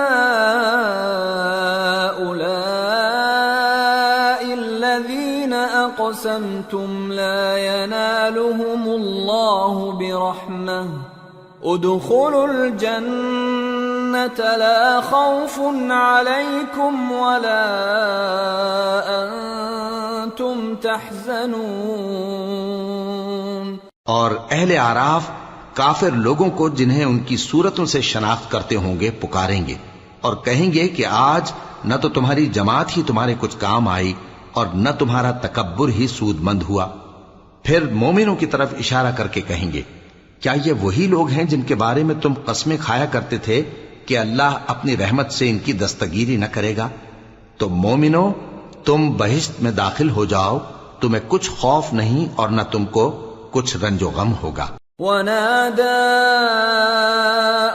Speaker 1: الَّذِينَ أَقْسَمْتُمْ لَا يَنَالُهُمُ اللَّهُ بِرَحْمَةٍ ادْخُلُوا الْجَنَّةَ لَا خَوْفٌ عَلَيْكُمْ وَلَا أَنْتُمْ تَحْزَنُونَ.
Speaker 2: اور اہل اعراف کافر لوگوں کو جنہیں ان کی صورتوں سے شناخت کرتے ہوں گے پکاریں گے اور کہیں گے کہ آج نہ تو تمہاری جماعت ہی تمہارے کچھ کام آئی اور نہ تمہارا تکبر ہی سود مند ہوا. پھر مومنوں کی طرف اشارہ کر کے کہیں گے کیا یہ وہی لوگ ہیں جن کے بارے میں تم قسمیں کھایا کرتے تھے کہ اللہ اپنی رحمت سے ان کی دستگیری نہ کرے گا؟ تو مومنوں، تم بہشت میں داخل ہو جاؤ، تمہیں کچھ خوف نہیں اور نہ تم کو کچھ رنج و غم ہوگا.
Speaker 1: ونادى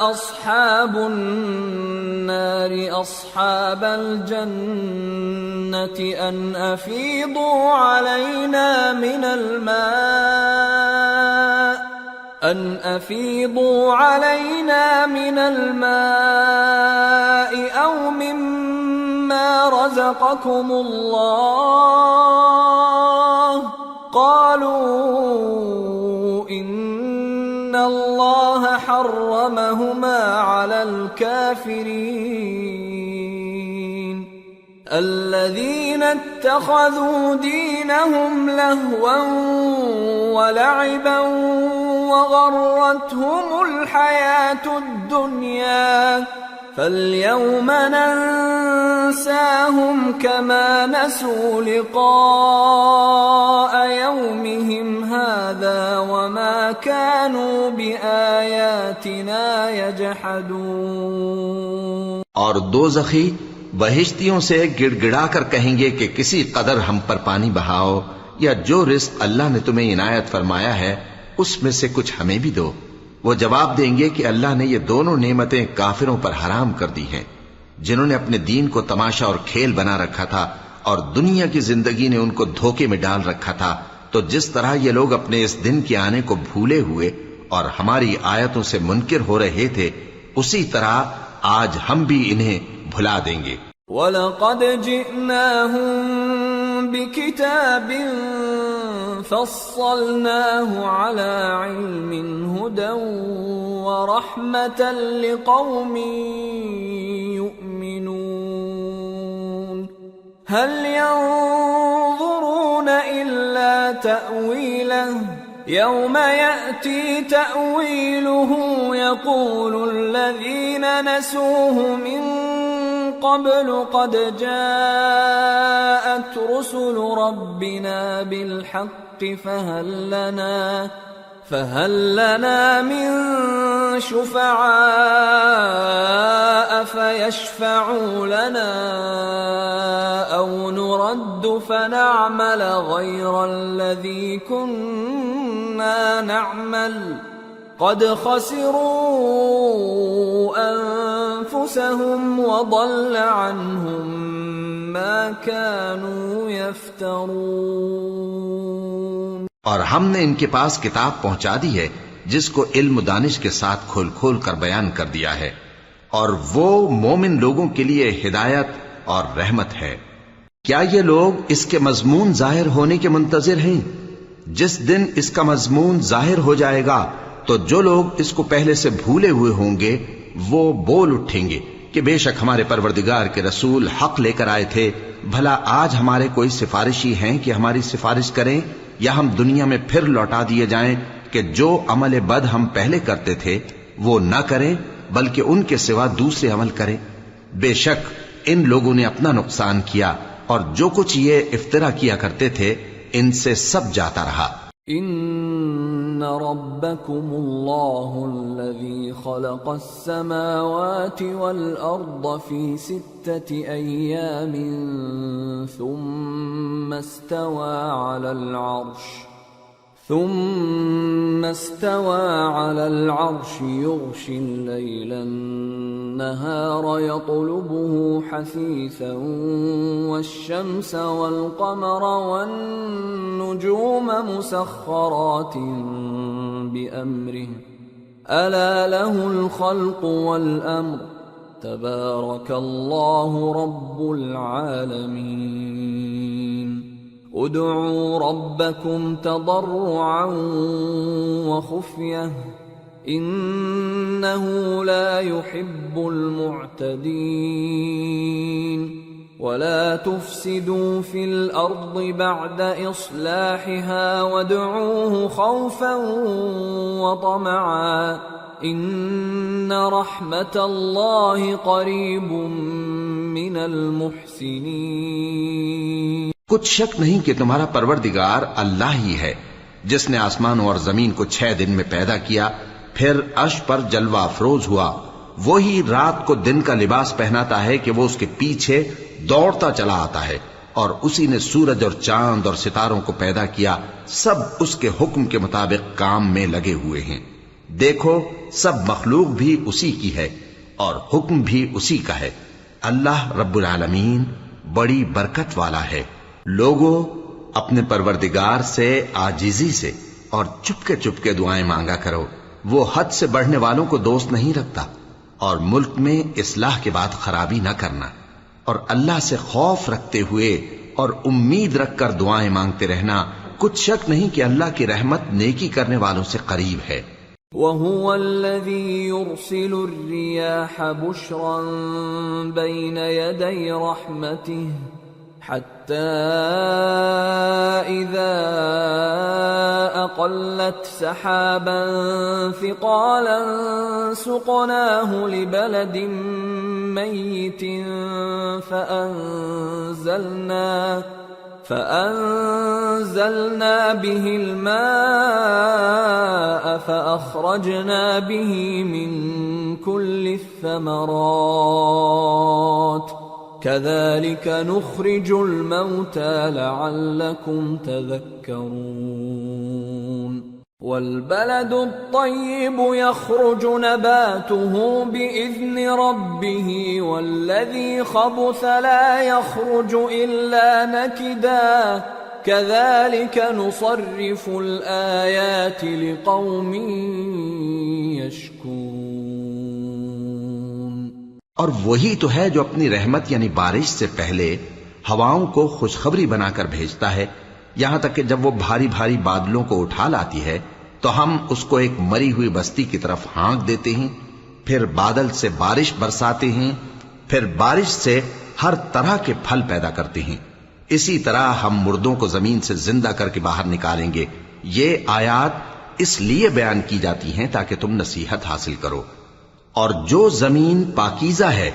Speaker 1: أصحاب النار أصحاب الجنة أن أفيضوا علينا من الماء أو مما رزقكم الله قالوا إن الله حرمهما على الكافرين الذين اتخذوا دينهم لهوا ولعبا وغرتهم الحياة الدنيا فاليوم ننساهم كما نسوا لقاء يومهم هذا وما كانوا بآياتنا يجحدون.
Speaker 2: اور دوزخی بہشتیوں سے گڑ گڑا کر کہیں گے کہ کسی قدر ہم پر پانی بہاؤ یا جو رزق اللہ نے تمہیں عنایت فرمایا ہے اس میں سے کچھ ہمیں بھی دو. وہ جواب دیں گے کہ اللہ نے یہ دونوں نعمتیں کافروں پر حرام کر دی ہیں جنہوں نے اپنے دین کو تماشا اور کھیل بنا رکھا تھا اور دنیا کی زندگی نے ان کو دھوکے میں ڈال رکھا تھا. تو جس طرح یہ لوگ اپنے اس دن کے آنے کو بھولے ہوئے اور ہماری آیتوں سے منکر ہو رہے تھے اسی طرح آج ہم بھی انہیں بھلا دیں گے.
Speaker 1: وَلَقَدْ جِئْنَاهُمْ بِكِتَابٍ فَصَّلْنَاهُ عَلَى عِلْمٍ هُدًى وَرَحْمَةً لِقَوْمٍ يُؤْمِنُونَ هَلْ يَنظُرُونَ إِلَّا تَأْوِيلَهُ يَوْمَ يَأْتِي تَأْوِيلُهُ يَقُولُ الَّذِينَ نَسُوهُ مِن قبل قد جاءت رسل ربنا بالحق فهل لنا من شفعاء فيشفعوا لنا أو نرد فنعمل غير الذي كنا نعمل قد خسروا أنفسهم وضل عنهم ما كانوا يفترون.
Speaker 2: اور ہم نے ان کے پاس کتاب پہنچا دی ہے جس کو علم و دانش کے ساتھ کھول کھول کر بیان کر دیا ہے اور وہ مومن لوگوں کے لیے ہدایت اور رحمت ہے. کیا یہ لوگ اس کے مضمون ظاہر ہونے کے منتظر ہیں؟ جس دن اس کا مضمون ظاہر ہو جائے گا تو جو لوگ اس کو پہلے سے بھولے ہوئے ہوں گے وہ بول اٹھیں گے کہ بے شک ہمارے پروردگار کے رسول حق لے کر آئے تھے. بھلا آج ہمارے کوئی سفارشی ہیں کہ ہماری سفارش کریں یا ہم دنیا میں پھر لوٹا دیے جائیں کہ جو عمل بد ہم پہلے کرتے تھے وہ نہ کریں بلکہ ان کے سوا دوسرے عمل کریں. بے شک ان لوگوں نے اپنا نقصان کیا اور جو کچھ یہ افترا کیا کرتے تھے ان سے سب جاتا رہا.
Speaker 1: ان ربکم اللہ الذی خلق السماوات والارض فی 6 ایام ثم استوى على العرش يغشي الليل النهار يطلبه حثيثا والشمس والقمر والنجوم مسخرات بأمره ألا له الخلق والأمر تبارك الله رب العالمين. ادعوا ربكم تضرعا وخفية إنه لا يحب المعتدين. ولا تفسدوا في الأرض بعد إصلاحها وادعوه خوفا وطمعا إن رحمة الله قريب من المحسنين.
Speaker 2: کچھ شک نہیں کہ تمہارا پروردگار اللہ ہی ہے جس نے آسمانوں اور زمین کو 6 دن میں پیدا کیا پھر عرش پر جلوہ افروز ہوا. وہی رات کو دن کا لباس پہناتا ہے کہ وہ اس کے پیچھے دوڑتا چلا آتا ہے اور اسی نے سورج اور چاند اور ستاروں کو پیدا کیا، سب اس کے حکم کے مطابق کام میں لگے ہوئے ہیں۔ دیکھو سب مخلوق بھی اسی کی ہے اور حکم بھی اسی کا ہے۔ اللہ رب العالمین بڑی برکت والا ہے۔ لوگوں اپنے پروردگار سے عاجزی سے اور چپکے دعائیں مانگا کرو، وہ حد سے بڑھنے والوں کو دوست نہیں رکھتا، اور ملک میں اصلاح کے بعد خرابی نہ کرنا، اور اللہ سے خوف رکھتے ہوئے اور امید رکھ کر دعائیں مانگتے رہنا، کچھ شک نہیں کہ اللہ کی رحمت نیکی کرنے والوں سے قریب ہے۔
Speaker 1: وَهُوَ الَّذِي يُرْسِلُ الرِّيَاحَ بُشْرًا بَيْنَ يَدَيْ رَحْمَتِهِ حَتَّى إِذَا أَقَلَّتْ سَحَابًا ثِقَالًا سُقْنَاهُ لِبَلَدٍ مَّيِّتٍ فأنزلنا به الماء فأخرجنا به من كل الثمرات كذلك نخرج الموتى لعلكم تذكرون والبلد الطيب يخرج نباته بإذن ربه والذي خبث لا يخرج إلا نكدا كذلك نصرف الآيات لقوم يشكرون۔
Speaker 2: اور وہی تو ہے جو اپنی رحمت یعنی بارش سے پہلے ہواؤں کو خوشخبری بنا کر بھیجتا ہے، یہاں تک کہ جب وہ بھاری بھاری بادلوں کو اٹھا لاتی ہے تو ہم اس کو ایک مری ہوئی بستی کی طرف ہانک دیتے ہیں، پھر بادل سے بارش برساتے ہیں، پھر بارش سے ہر طرح کے پھل پیدا کرتے ہیں۔ اسی طرح ہم مردوں کو زمین سے زندہ کر کے باہر نکالیں گے۔ یہ آیات اس لیے بیان کی جاتی ہیں تاکہ تم نصیحت حاصل کرو۔ اور جو زمین پاکیزہ ہے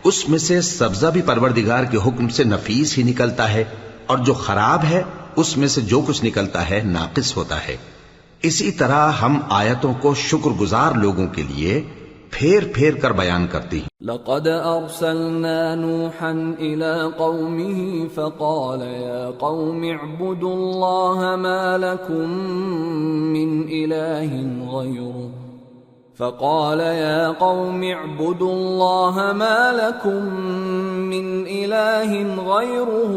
Speaker 2: اس میں سے سبزہ بھی پروردگار کے حکم سے نفیس ہی نکلتا ہے، اور جو خراب ہے اس میں سے جو کچھ نکلتا ہے ناقص ہوتا ہے۔ اسی طرح ہم آیتوں کو شکر گزار لوگوں کے لیے پھیر پھیر کر بیان کرتے ہیں۔
Speaker 1: لقد ارسلنا نوحا الى قومه فقال يا قوم اعبدوا الله ما لكم من اله غيره فقال يا قوم اعبدوا الله ما لكم من اله غيره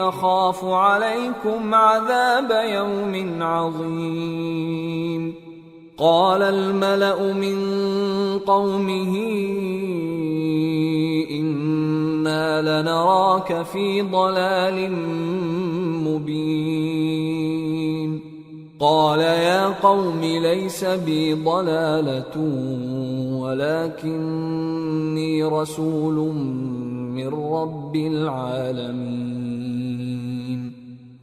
Speaker 1: أخاف عليكم عذاب يوم عظيم قال الملأ من قومه إنا لنراك في ضلال مبين قال يا قوم ليس بي ضلالة ولكني رسول من رب العالمين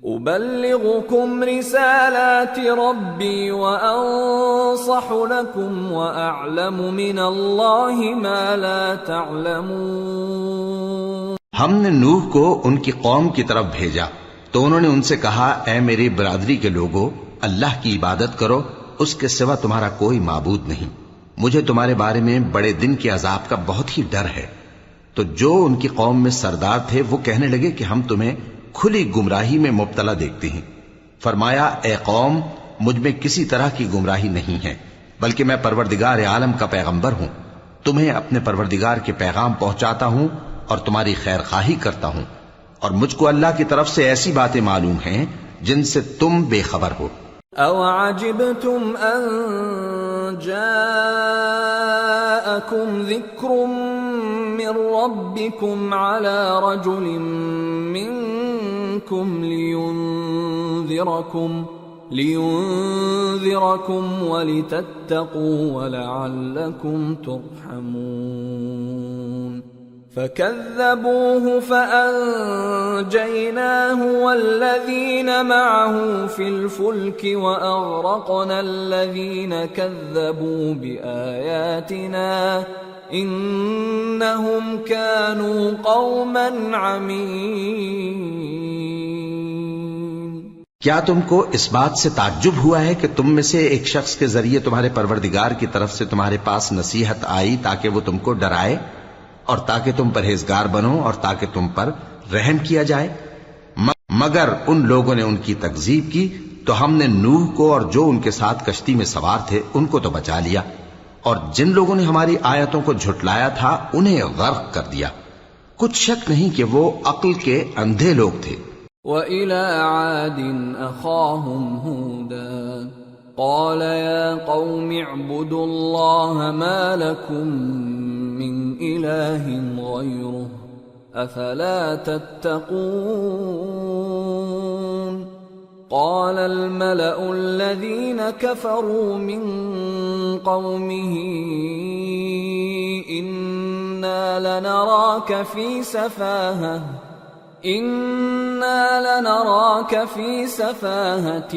Speaker 1: أبلغكم رسالات ربي وأنصح لكم وأعلم من الله ما لا تعلمون۔
Speaker 2: ہم نے نوح کو ان کی قوم کی طرف بھیجا تو انہوں نے ان سے کہا، اے میری برادری کے لوگوں، اللہ کی عبادت کرو، اس کے سوا تمہارا کوئی معبود نہیں، مجھے تمہارے بارے میں بڑے دن کے عذاب کا بہت ہی ڈر ہے۔ تو جو ان کی قوم میں سردار تھے وہ کہنے لگے کہ ہم تمہیں کھلی گمراہی میں مبتلا دیکھتے ہیں۔ فرمایا، اے قوم، مجھ میں کسی طرح کی گمراہی نہیں ہے، بلکہ میں پروردگار عالم کا پیغمبر ہوں، تمہیں اپنے پروردگار کے پیغام پہنچاتا ہوں اور تمہاری خیر خواہی کرتا ہوں، اور مجھ کو اللہ کی طرف سے ایسی باتیں معلوم ہیں جن سے تم بے خبر ہو۔
Speaker 1: أَوَعَجِبْتُمْ أَن جَاءَكُمْ ذِكْرٌ مِّن رَّبِّكُمْ عَلَى رَجُلٍ مِّنكُمْ لِيُنذِرَكُمْ وَلِتَتَّقُوا وَلَعَلَّكُمْ تُرْحَمُونَ فَكَذَّبُوهُ فَأَنجَيْنَاهُ وَالَّذِينَ مَعَهُ فِي الْفُلْكِ وَأَغْرَقْنَا الَّذِينَ كَذَّبُوا بِآيَاتِنَا إِنَّهُمْ كَانُوا قَوْمًا عَمِينَ۔
Speaker 2: کیا تم کو اس بات سے تعجب ہوا ہے کہ تم میں سے ایک شخص کے ذریعے تمہارے پروردگار کی طرف سے تمہارے پاس نصیحت آئی تاکہ وہ تم کو ڈرائے؟ اور تاکہ تم پرہیزگار بنو اور تاکہ تم پر رحم کیا جائے. مگر ان لوگوں نے ان کی تکذیب کی تو ہم نے نوح کو اور جو ان کے ساتھ کشتی میں سوار تھے ان کو تو بچا لیا، اور جن لوگوں نے ہماری آیتوں کو جھٹلایا تھا انہیں غرق کر دیا. کچھ شک نہیں کہ وہ عقل کے اندھے لوگ تھے.
Speaker 1: وَإِلَى عَادٍ أَخَاهُمْ هُودًا قَالَ يَا قَوْمِ اعْبُدُوا اللَّهَ مَا لَكُمْ مِنْ إِلَٰهٍ غَيْرُهُ أَفَلَا تَتَّقُونَ. قال الملأ الذين كفروا من قومه إنا لنراك في سفاهة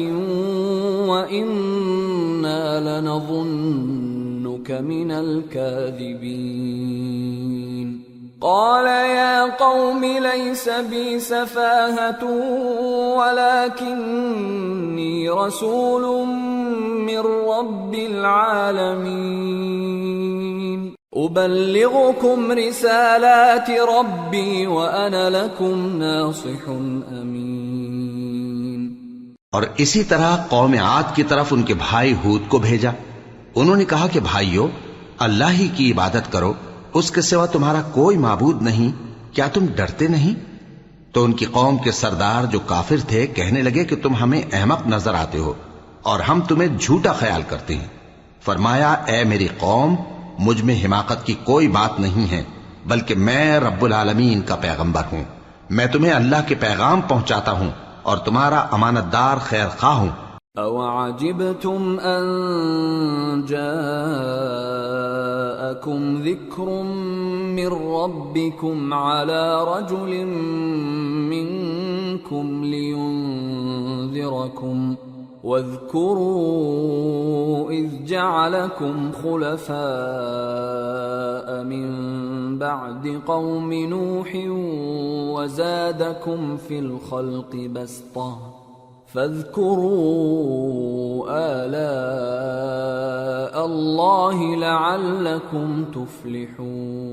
Speaker 1: وإنا لنظنك من الكاذبين. قال يا قوم ليس بي سفاهة ولكني رسول من رب العالمين أبلغكم رسالات ربي وأنا لكم ناصح أمين.
Speaker 2: اور اسی طرح قوم عاد کی طرف ان کے بھائی ہود کو بھیجا. انہوں نے کہا کہ بھائیو، اللہ ہی کی عبادت کرو، اس کے سوا تمہارا کوئی معبود نہیں، کیا تم ڈرتے نہیں؟ تو ان کی قوم کے سردار جو کافر تھے کہنے لگے کہ تم ہمیں احمق نظر آتے ہو اور ہم تمہیں جھوٹا خیال کرتے ہیں. فرمایا اے میری قوم، مجھ میں حماقت کی کوئی بات نہیں ہے، بلکہ میں رب العالمین کا پیغمبر ہوں. میں تمہیں اللہ کے پیغام پہنچاتا ہوں اور تمہارا امانت دار خیر خواہ ہوں.
Speaker 1: أَوَعَجِبْتُمْ أَن جَاءَكُمْ ذِكْرٌ مِّن رَّبِّكُمْ عَلَى رَجُلٍ مِّنكُمْ لِيُنذِرَكُمْ واذكروا إذ جعلكم خلفاء من بعد قوم نوح وزادكم في الخلق بسطة فاذكروا آلاء الله لعلكم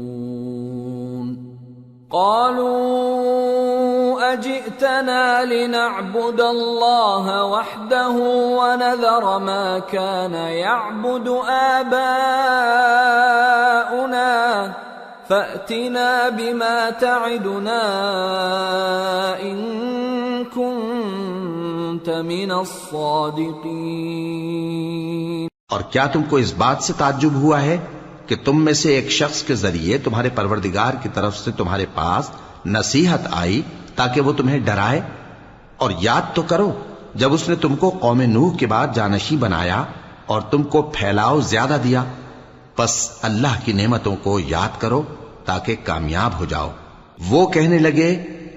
Speaker 1: تفلحون. قالوا أجئتنا لنعبد الله وحده ونذر ما كان يعبد آباؤنا فأتنا بما تعدنا إن كنت من الصادقين.
Speaker 2: اور کیا تم کو اس بات سے تعجب ہوا ہے کہ تم میں سے ایک شخص کے ذریعے تمہارے پروردگار کی طرف سے تمہارے پاس نصیحت آئی تاکہ وہ تمہیں ڈرائے؟ اور یاد تو کرو جب اس نے تم کو قوم نوح کے بعد جانشین بنایا اور تم کو پھیلاؤ زیادہ دیا. پس اللہ کی نعمتوں کو یاد کرو تاکہ کامیاب ہو جاؤ. وہ کہنے لگے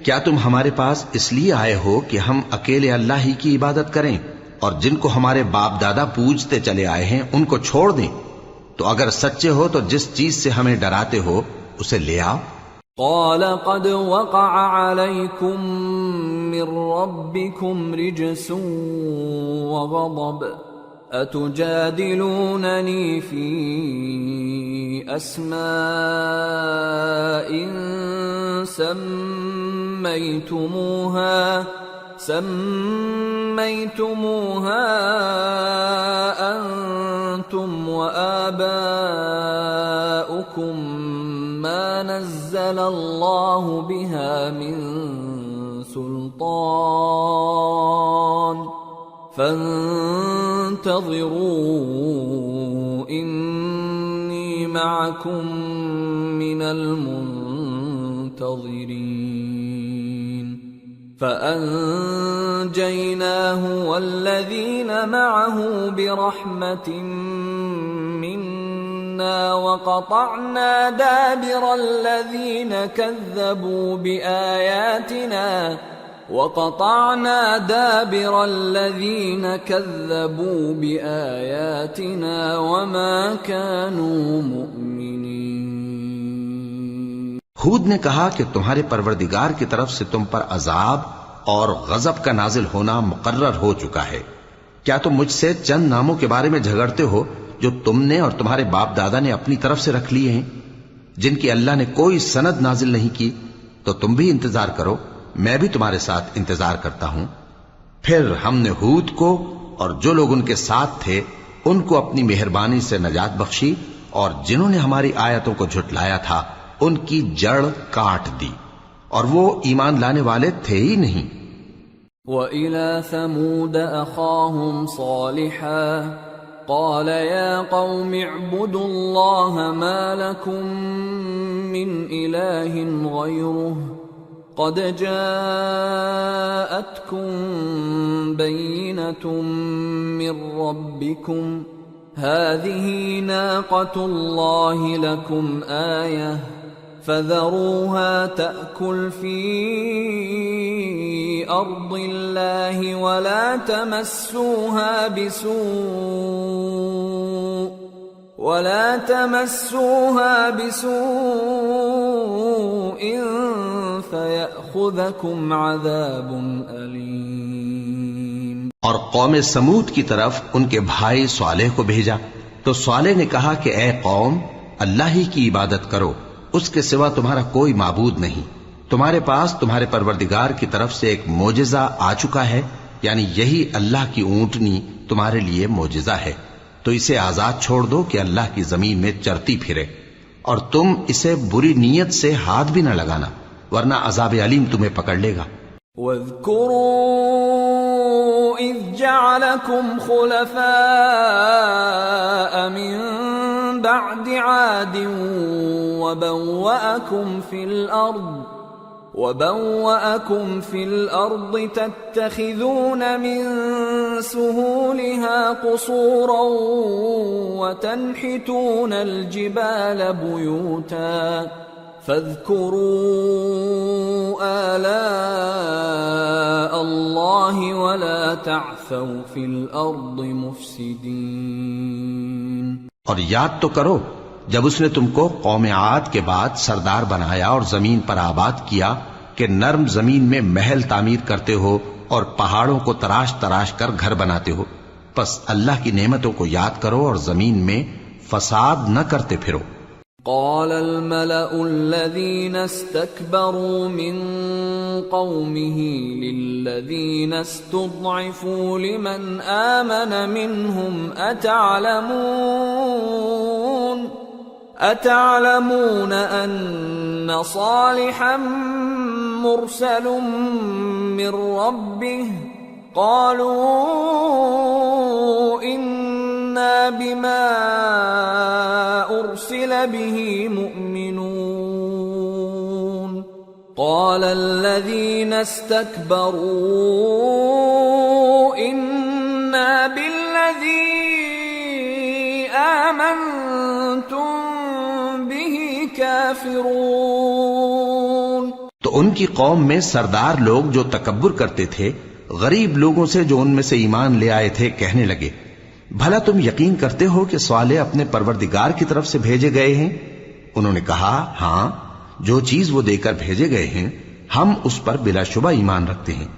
Speaker 2: کیا تم ہمارے پاس اس لیے آئے ہو کہ ہم اکیلے اللہ ہی کی عبادت کریں اور جن کو ہمارے باپ دادا پوجتے چلے آئے ہیں ان کو چھوڑ دیں؟ تو اگر سچے ہو تو جس چیز سے ہمیں ڈراتے ہو اسے لے آؤ.
Speaker 1: قال قد وقع عليكم من ربكم رجس وغضب أتجادلونني في أسماء سميتموها أنتم وآباؤكم ما نزل الله بها من سلطان فانتظروا إني معكم من المنتظرين. فأنجيناه والذين معه برحمة منا وقطعنا دابر الذين كذبوا بآياتنا وما كانوا مؤمنين.
Speaker 2: ہود نے کہا کہ تمہارے پروردگار کی طرف سے تم پر عذاب اور غضب کا نازل ہونا مقرر ہو چکا ہے. کیا تم مجھ سے چند ناموں کے بارے میں جھگڑتے ہو جو تم نے اور تمہارے باپ دادا نے اپنی طرف سے رکھ لیے ہیں؟ جن کی اللہ نے کوئی سند نازل نہیں کی، تو تم بھی انتظار کرو، میں بھی تمہارے ساتھ انتظار کرتا ہوں۔ پھر ہم نے ہود کو اور جو لوگ ان کے ساتھ تھے ان کو اپنی مہربانی سے نجات بخشی، اور جنہوں نے ہماری آیتوں کو جھٹلایا تھا ان کی جڑ کاٹ دی، اور وہ ایمان لانے والے تھے ہی نہیں۔
Speaker 1: وَإِلَى ثَمُودَ أَخَاهُمْ صَالِحًا قَالَ يَا قَوْمِ اعْبُدُوا اللَّهَ مَا لَكُمْ مِنْ إِلَٰهٍ غَيْرُهُ قَدْ جَاءَتْكُمْ بَيِّنَةٌ مِّن رَّبِّكُمْ هَٰذِهِ نَاقَةُ اللَّهِ لَكُمْ آيَةً فَذَرُوهَا تَأْكُلْ فِي أَرْضِ اللَّهِ وَلَا تَمَسُّوهَا بِسُوءٍ فَيَأْخُذَكُمْ عَذَابٌ أَلِيمٌ۔
Speaker 2: اور قوم سمود کی طرف ان کے بھائی صالح کو بھیجا، تو صالح نے کہا کہ اے قوم، اللہ ہی کی عبادت کرو، اس کے سوا تمہارا کوئی معبود نہیں۔ تمہارے پاس تمہارے پروردگار کی طرف سے ایک معجزہ آ چکا ہے، یعنی یہی اللہ کی اونٹنی تمہارے لیے معجزہ ہے، تو اسے آزاد چھوڑ دو کہ اللہ کی زمین میں چرتی پھرے، اور تم اسے بری نیت سے ہاتھ بھی نہ لگانا، ورنہ عذاب علیم تمہیں پکڑ لے گا۔
Speaker 1: وَاذْكُرُوا إِذْ جَعَلَكُمْ خُلَفَاءَ مِن بَعْدِ عَادٍ وَبَوَّأَكُمْ فِي الْأَرْضِ تَتَّخِذُونَ مِن سُهُولِهَا قُصُورًا وَتَنْحِتُونَ الْجِبَالَ بُيُوتًا فَاذْكُرُوا آلَاءَ اللَّهِ وَلَا تَعْثَوْا فِي الْأَرْضِ مُفْسِدِينَ۔
Speaker 2: اور یاد تو کرو جب اس نے تم کو قوم عاد کے بعد سردار بنایا اور زمین پر آباد کیا کہ نرم زمین میں محل تعمیر کرتے ہو اور پہاڑوں کو تراش تراش کر گھر بناتے ہو، پس اللہ کی نعمتوں کو یاد کرو اور زمین میں فساد نہ کرتے پھرو۔
Speaker 1: قال الملأ الذين استكبروا من قومه للذين استضعفوا لمن آمن منهم أتعلمون أن صالحا مرسل من ربه قالوا إنا بما أرسل به مؤمنون قال الذين استكبروا إنا بالذي آمنتم به كافرون۔
Speaker 2: تو ان کی قوم میں سردار لوگ جو تکبر کرتے تھے غریب لوگوں سے جو ان میں سے ایمان لے آئے تھے کہنے لگے، بھلا تم یقین کرتے ہو کہ صالح اپنے پروردگار کی طرف سے بھیجے گئے ہیں؟ انہوں نے کہا ہاں، جو چیز وہ دے کر بھیجے گئے ہیں ہم اس پر بلا شبہ ایمان رکھتے ہیں۔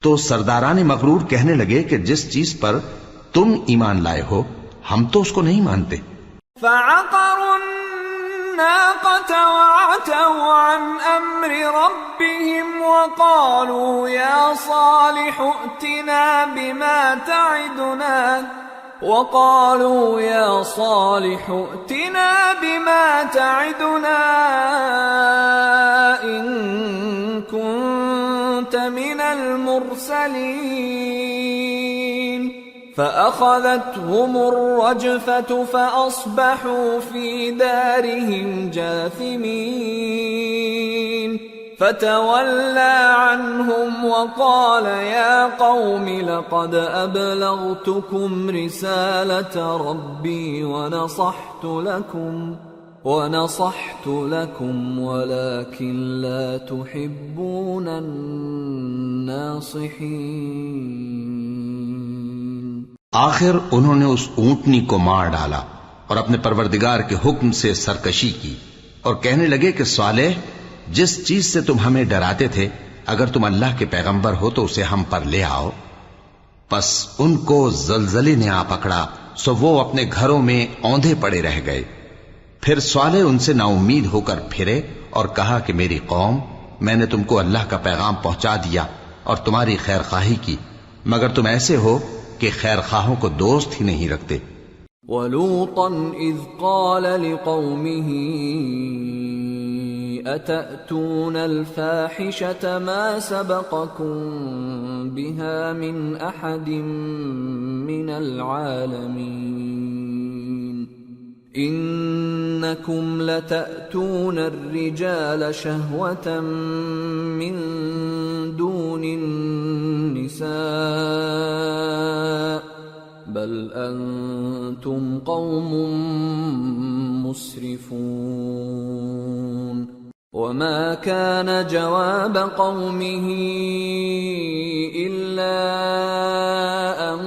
Speaker 2: تو سرداران مغرور کہنے لگے کہ جس چیز پر تم ایمان لائے ہو ہم تو اس کو نہیں مانتے۔
Speaker 1: فعقروا الناقة وعتوا عن أمر ربهم وقالوا يا صالح ائتنا بما تعدنا إن كنت من المرسلين فأخذتهم الرجفة فأصبحوا في دارهم جاثمين فتولى عنهم وقال يا قوم لقد أبلغتكم رسالة ربي ونصحت لكم ولكن لا تحبون الناصحين۔
Speaker 2: آخر انہوں نے اس اونٹنی کو مار ڈالا اور اپنے پروردگار کے حکم سے سرکشی کی اور کہنے لگے کہ صالح جس چیز سے تم ہمیں ڈراتے تھے اگر تم اللہ کے پیغمبر ہو تو اسے ہم پر لے آؤ۔ پس ان کو زلزلے نے آ پکڑا، سو وہ اپنے گھروں میں اوندھے پڑے رہ گئے۔ پھر صالح ان سے نا امید ہو کر پھرے اور کہا کہ میری قوم، میں نے تم کو اللہ کا پیغام پہنچا دیا اور تمہاری خیر خواہی کی، مگر تم ایسے ہو کہ خیر خواہوں کو دوست ہی نہیں رکھتے۔
Speaker 1: وَلُوطًا إِذْ قَالَ لِقَوْمِهِ أَتَأْتُونَ الْفَاحِشَةَ مَا سَبَقَكُم بِهَا مِنْ أَحَدٍ مِّنَ الْعَالَمِينَ إِنَّكُمْ لَتَأْتُونَ الرِّجَالَ شَهْوَةً مِّن دُونِ النِّسَاءِ بل أنتم قوم مسرفون وما كان جواب قومه إلا أن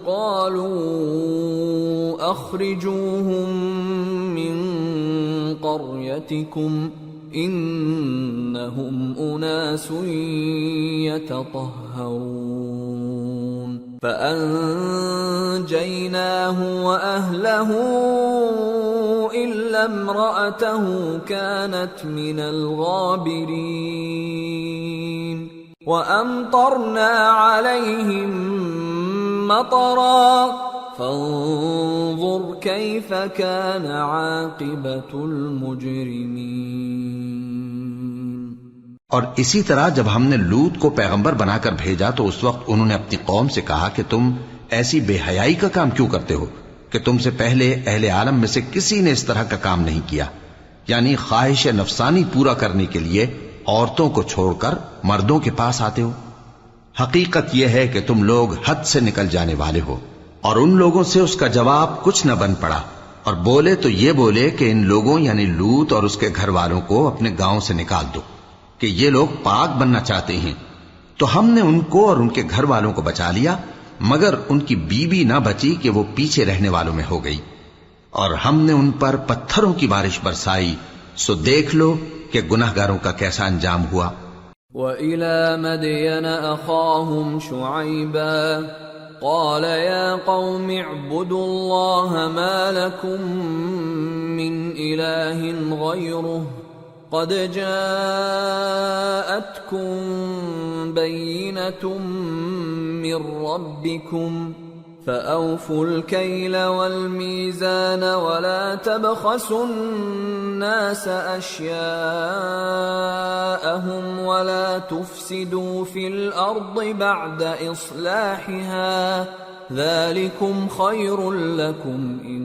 Speaker 1: قالوا أخرجوهم من قريتكم انہم اناس یتطہرون فانجیناہ واہلہ الا امرأتہ کانت من الغابرین وامطرنا علیہم مطرا فانظر کیف کان عاقبۃ المجرمین۔
Speaker 2: اور اسی طرح جب ہم نے لوط کو پیغمبر بنا کر بھیجا تو اس وقت انہوں نے اپنی قوم سے کہا کہ تم ایسی بے حیائی کا کام کیوں کرتے ہو کہ تم سے پہلے اہل عالم میں سے کسی نے اس طرح کا کام نہیں کیا، یعنی خواہش نفسانی پورا کرنے کے لیے عورتوں کو چھوڑ کر مردوں کے پاس آتے ہو۔ حقیقت یہ ہے کہ تم لوگ حد سے نکل جانے والے ہو۔ اور ان لوگوں سے اس کا جواب کچھ نہ بن پڑا، اور بولے تو یہ بولے کہ ان لوگوں یعنی لوط اور اس کے گھر والوں کو اپنے گاؤں سے نکال دو کہ یہ لوگ پاک بننا چاہتے ہیں۔ تو ہم نے ان کو اور ان کے گھر والوں کو بچا لیا، مگر ان کی بیوی نہ بچی کہ وہ پیچھے رہنے والوں میں ہو گئی، اور ہم نے ان پر پتھروں کی بارش برسائی، سو دیکھ لو کہ گناہگاروں کا کیسا انجام ہوا۔
Speaker 1: وَإِلَى مَدْيَنَ أَخَاهُمْ شُعَيْبًا قال يا قوم اعبدوا الله ما لكم من إله غيره قد جاءتكم بينة من ربكم فأوفوا الكيل والميزان ولا تبخسوا الناس أشياءهم ولا تفسدوا في الأرض بعد إصلاحها ذلكم خير لكم إن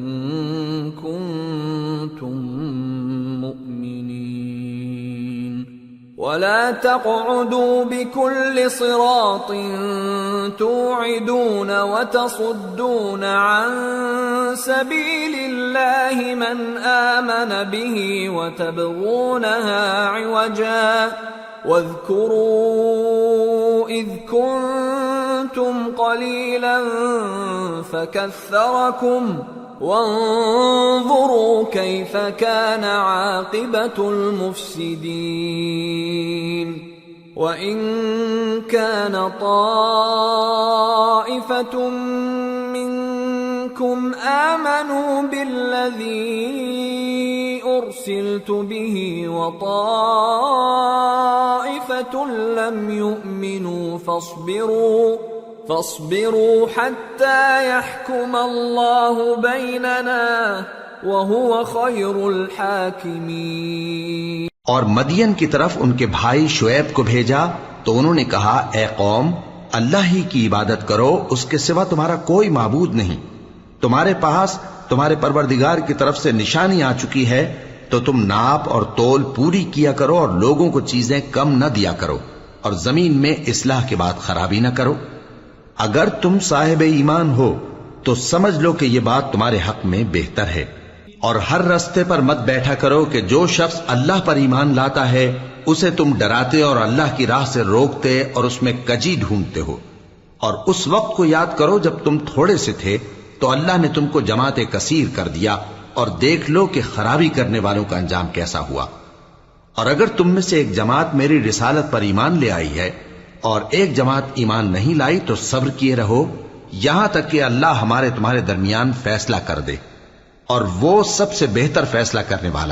Speaker 1: كنتم مؤمنين ولا تقعدوا بكل صراط توعدون وتصدون عن سبيل الله من آمن به وتبغونها عوجا واذكروا إذ كنتم قليلا فكثركم وانظروا كيف كان عاقبة المفسدين وإن كان طائفة منكم آمنوا بالذي أرسلت به وطائفة لم يؤمنوا فاصبروا حتى يحكم الله بيننا وهو خير الحاكمين۔
Speaker 2: اور مدین کی طرف ان کے بھائی شعیب کو بھیجا تو انہوں نے کہا اے قوم اللہ ہی کی عبادت کرو، اس کے سوا تمہارا کوئی معبود نہیں، تمہارے پاس تمہارے پروردگار کی طرف سے نشانی آ چکی ہے، تو تم ناپ اور تول پوری کیا کرو اور لوگوں کو چیزیں کم نہ دیا کرو، اور زمین میں اصلاح کے بعد خرابی نہ کرو۔ اگر تم صاحب ایمان ہو تو سمجھ لو کہ یہ بات تمہارے حق میں بہتر ہے، اور ہر رستے پر مت بیٹھا کرو کہ جو شخص اللہ پر ایمان لاتا ہے اسے تم ڈراتے اور اللہ کی راہ سے روکتے اور اس میں کجی ڈھونڈتے ہو۔ اور اس وقت کو یاد کرو جب تم تھوڑے سے تھے تو اللہ نے تم کو جماعت کثیر کر دیا، اور دیکھ لو کہ خرابی کرنے والوں کا انجام کیسا ہوا۔ اور اگر تم میں سے ایک جماعت میری رسالت پر ایمان لے آئی ہے اور ایک جماعت ایمان نہیں لائی تو صبر کیے رہو، یہاں تک کہ اللہ ہمارے تمہارے درمیان فیصلہ کر دے، اور وہ سب سے بہتر فیصلہ کرنے والا